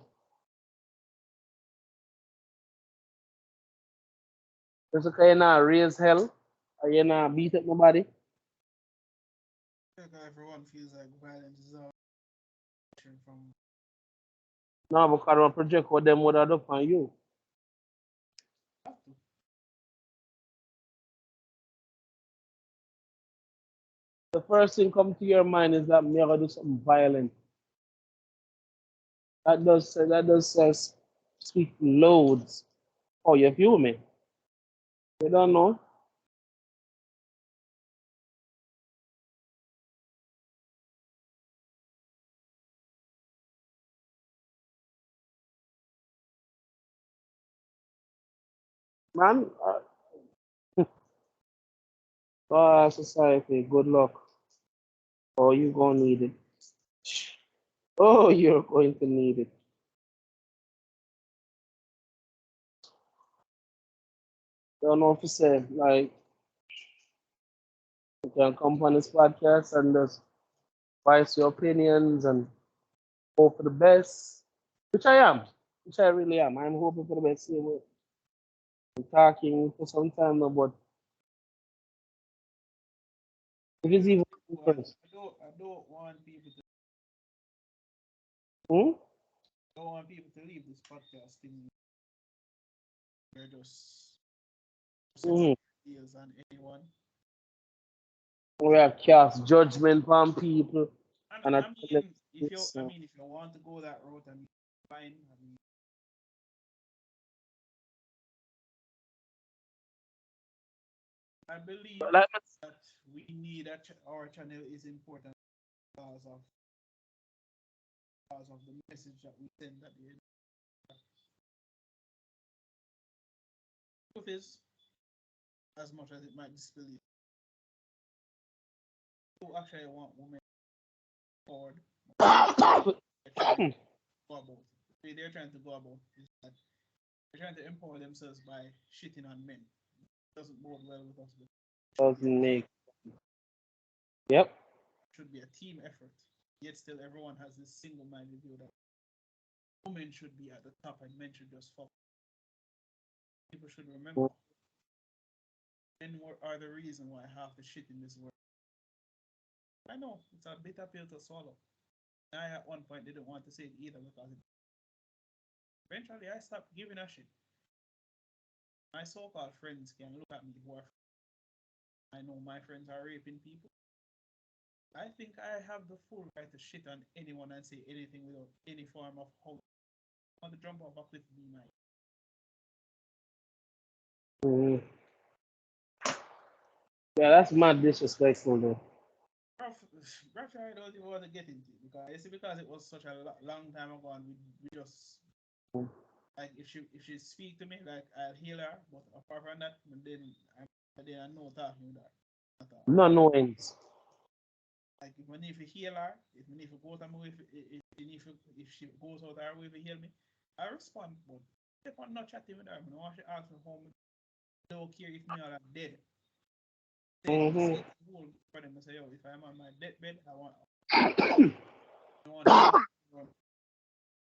Just because you're not raise hell, or you're not beat up nobody. Everyone feels like violence is all from. No, because I project what them would have done on you. The first thing come to your mind is that me gonna do something violent. That does speak loads. Oh, you feel me? You don't know? Man, society, good luck. Oh, you gonna need it. Oh, you're going to need it. Don't know if you say, like, you can come on this podcast and just voice your opinions and hope for the best, which I am, which I really am. I'm hoping for the best. Here we're talking for some time now, but it is even first. I don't want people to. Hmm? I don't want people to leave this podcast thing. They're just Hmm. deals on anyone. We have cast judgment on people, and I mean, if you want to go that route, I mean, fine. I believe like, that we need our channel is important because of the message that we send at the end. Truth is, as much as it might disbelieve, who actually want women forward, they're trying to go about. The way they're trying to go about is that they're trying to empower themselves by shitting on men. It doesn't bode well with us. doesn't make. Yep. It should be a team effort. Yet still, everyone has this single-minded view that women should be at the top and men should just fuck. People should remember men are the reason why half the shit in this world. I know it's a bitter pill to swallow. I at one point didn't want to say it either because eventually I stopped giving a shit. My so-called friends can look at me who are. I know my friends are raping people. I think I have the full right to shit on anyone and say anything without any form of hope. I want to jump off a cliff be my. Mhm. Yeah, that's mad disrespectful though. Rough I don't even want to get into it because it was such a long time ago and we just like if she speak to me like I'll heal her, but apart from that, then I know talking with her. No knowings. Like if you heal her, if you go to me, if she goes out her way to heal me, I respond. But if I'm not chatting with her, I want to ask me home. I don't care if me are like dead. Mm-hmm. Say for them and say, yo, if I'm on my deathbed, I want to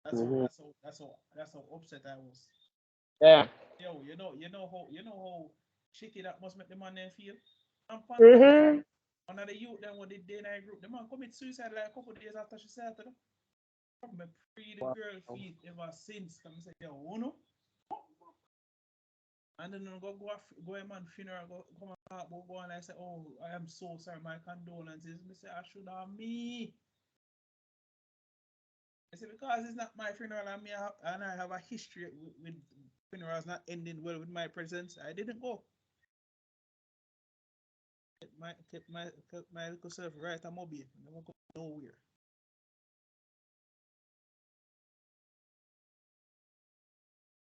Mm-hmm. That's how upset I was. Yeah. Yo, you know how shitty that must make the man then feel. And on top, Mm-hmm. one of the youth then what they did in our group, the man commit suicide like a couple of days after she said to them. Me free the girl feet ever since. Come say, yo, no. And then go a man funeral, go come and go and I say, oh, I am so sorry, my condolences. Me say, I should have me. I say because it's not my funeral and I have a history with funerals not ending well with my presence. I didn't go. Kept my little self right at Mobile. Never go nowhere.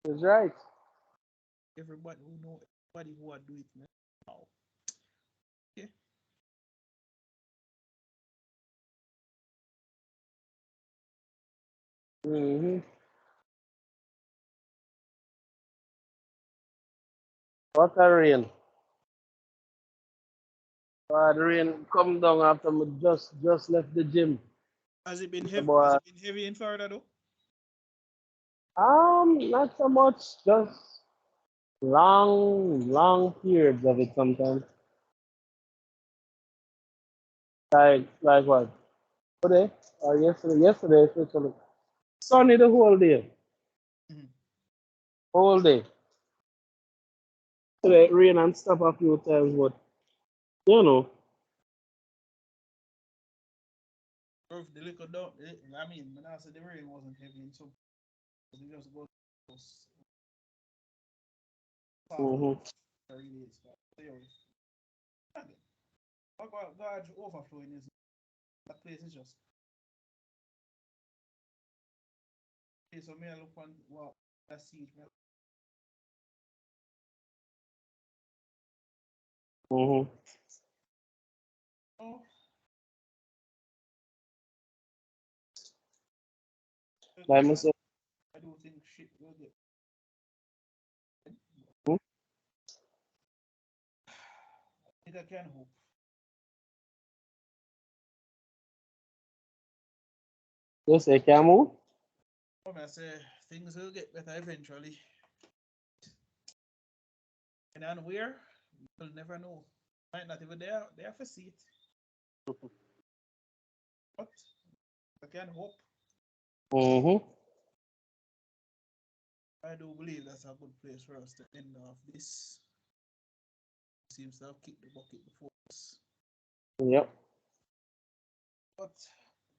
That's right. Everybody who know Nobody who would do it, man. Wow. Okay. Mm-hmm. What a rain. The rain come down after me just left the gym. Has it been heavy? Has About it been heavy in Florida though? not so much, just long periods of it sometimes. Like what? Today or yesterday? Yesterday especially. Sunny the whole day. Mhm. Whole day. Today rain and stuff a few times, but you know. Or if the liquor don't, I mean, when I said the rain wasn't heavy in some, it just goes soft Mm-hmm. 3 days. But anyway, again, God's overflowing is that place is just. Okay, so me I look on what I see. Mm-hmm. Oh, Like I said, I do think shit will get. hmm? I think I can hope. You say camel? I say things will get better eventually. And then where? You'll never know. Might not even there for see it. But I can hope. Mm-hmm. I do believe that's a good place for us to end off this. Seems to have kicked the bucket before us. Yep. But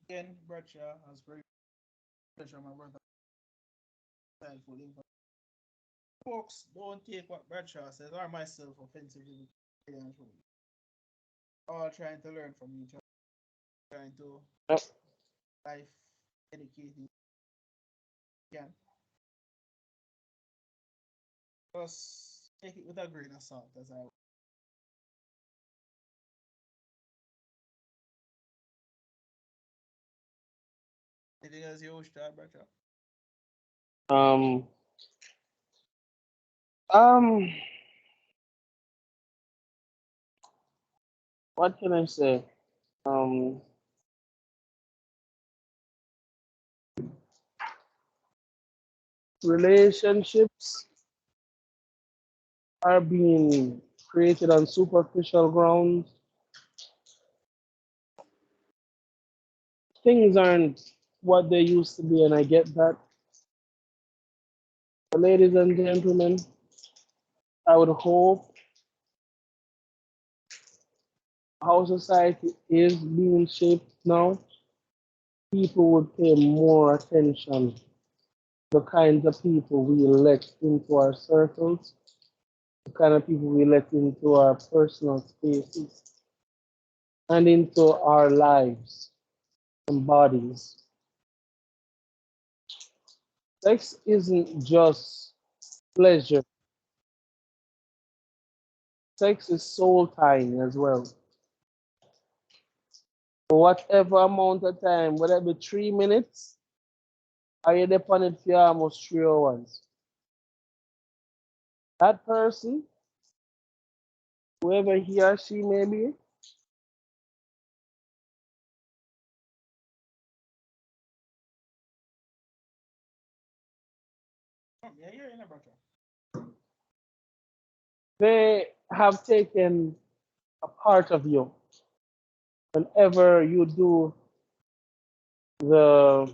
again, Bradshaw has very pleasure, my brother. Thankful. Folks, don't take what Bradshaw says or myself offensively. All trying to learn from each other, trying to Yep. life educating. Again, just take it with a grain of salt, as I. Anything else you wish to add, Bradshaw? Um um what can I say? Um Relationships are being created on superficial grounds. Things aren't what they used to be, and I get that. But ladies and gentlemen, I would hope how society is being shaped now, people would pay more attention to the kinds of people we elect into our circles, the kind of people we let into our personal spaces and into our lives and bodies. Sex isn't just pleasure. Sex is soul tying as well. For whatever amount of time, whether it be 3 minutes, or you're upon it for almost 3 hours. That person, whoever he or she may be, Yeah, you're in a Bradshaw. they have taken a part of you. Whenever you do the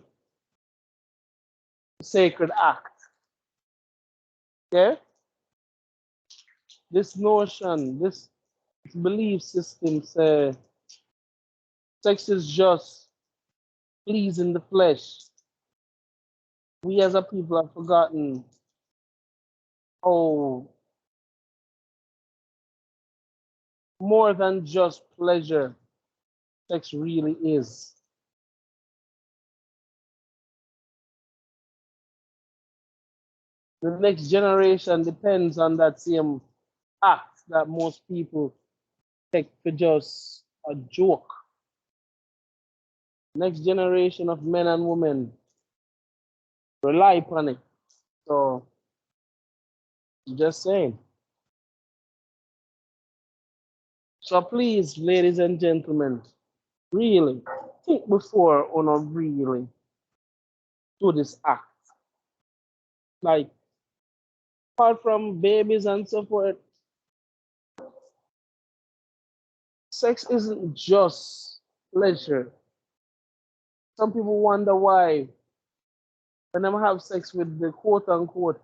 sacred act, okay? This notion, this belief system say sex is just pleasing the flesh. We as a people have forgotten how more than just pleasure sex really is. The next generation depends on that same act that most people take for just a joke. Next generation of men and women rely upon it. So just saying. So please, ladies and gentlemen, really think before on a really do this act. Like apart from babies and so forth, sex isn't just pleasure. Some people wonder why when them have sex with the quote unquote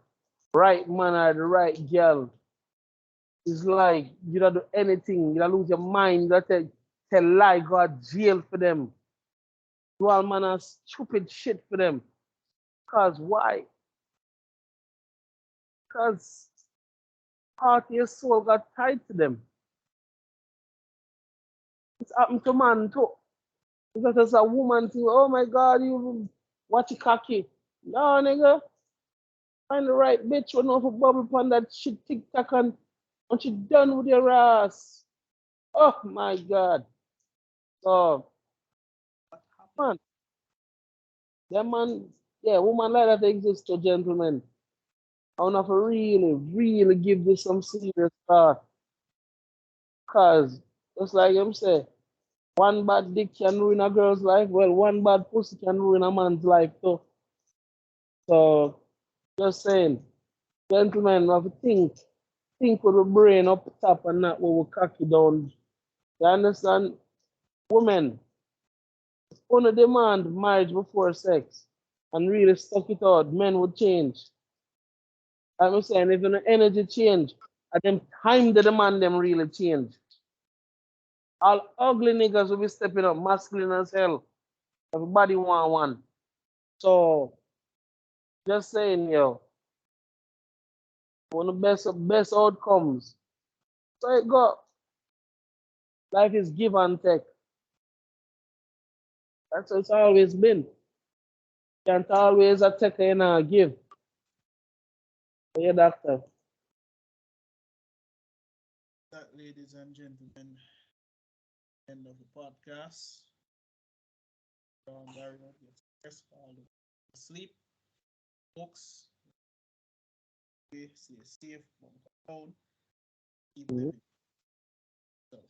right man or the right girl, it's like you don't do anything, you don't lose your mind, you don't tell lie, go to jail for them. Do all manner of stupid shit for them. Cause why? Because part of your soul got tied to them. It's happened to man too. Because as a woman too, oh my god, you watch it cocky. No nigga, find the right bitch who know for bubble upon that shit TikTok and once you done with your ass. Oh my god. So What happened? man, that man, yeah, woman like that exists to gentlemen. I wanna for really, really give this some serious thought. Cause just like him say, one bad dick can ruin a girl's life. Well, one bad pussy can ruin a man's life too. So just saying, gentlemen, we have to think with the brain up top and not with we cocky down. You understand? Women, only demand marriage before sex and really stuck it out, men would change. I'm saying if the energy change, at them time the demand them really change. All ugly niggas will be stepping up, masculine as hell. Everybody want one. So just saying, yo, one of the best outcomes. So it go. Life is give and take. That's what it's always been. Can't always a take and a give. Yeah, doctor. That, ladies and gentlemen, end of the podcast. Gary, get stressed, fall asleep. Folks, stay safe, keep Mhm. living yourself.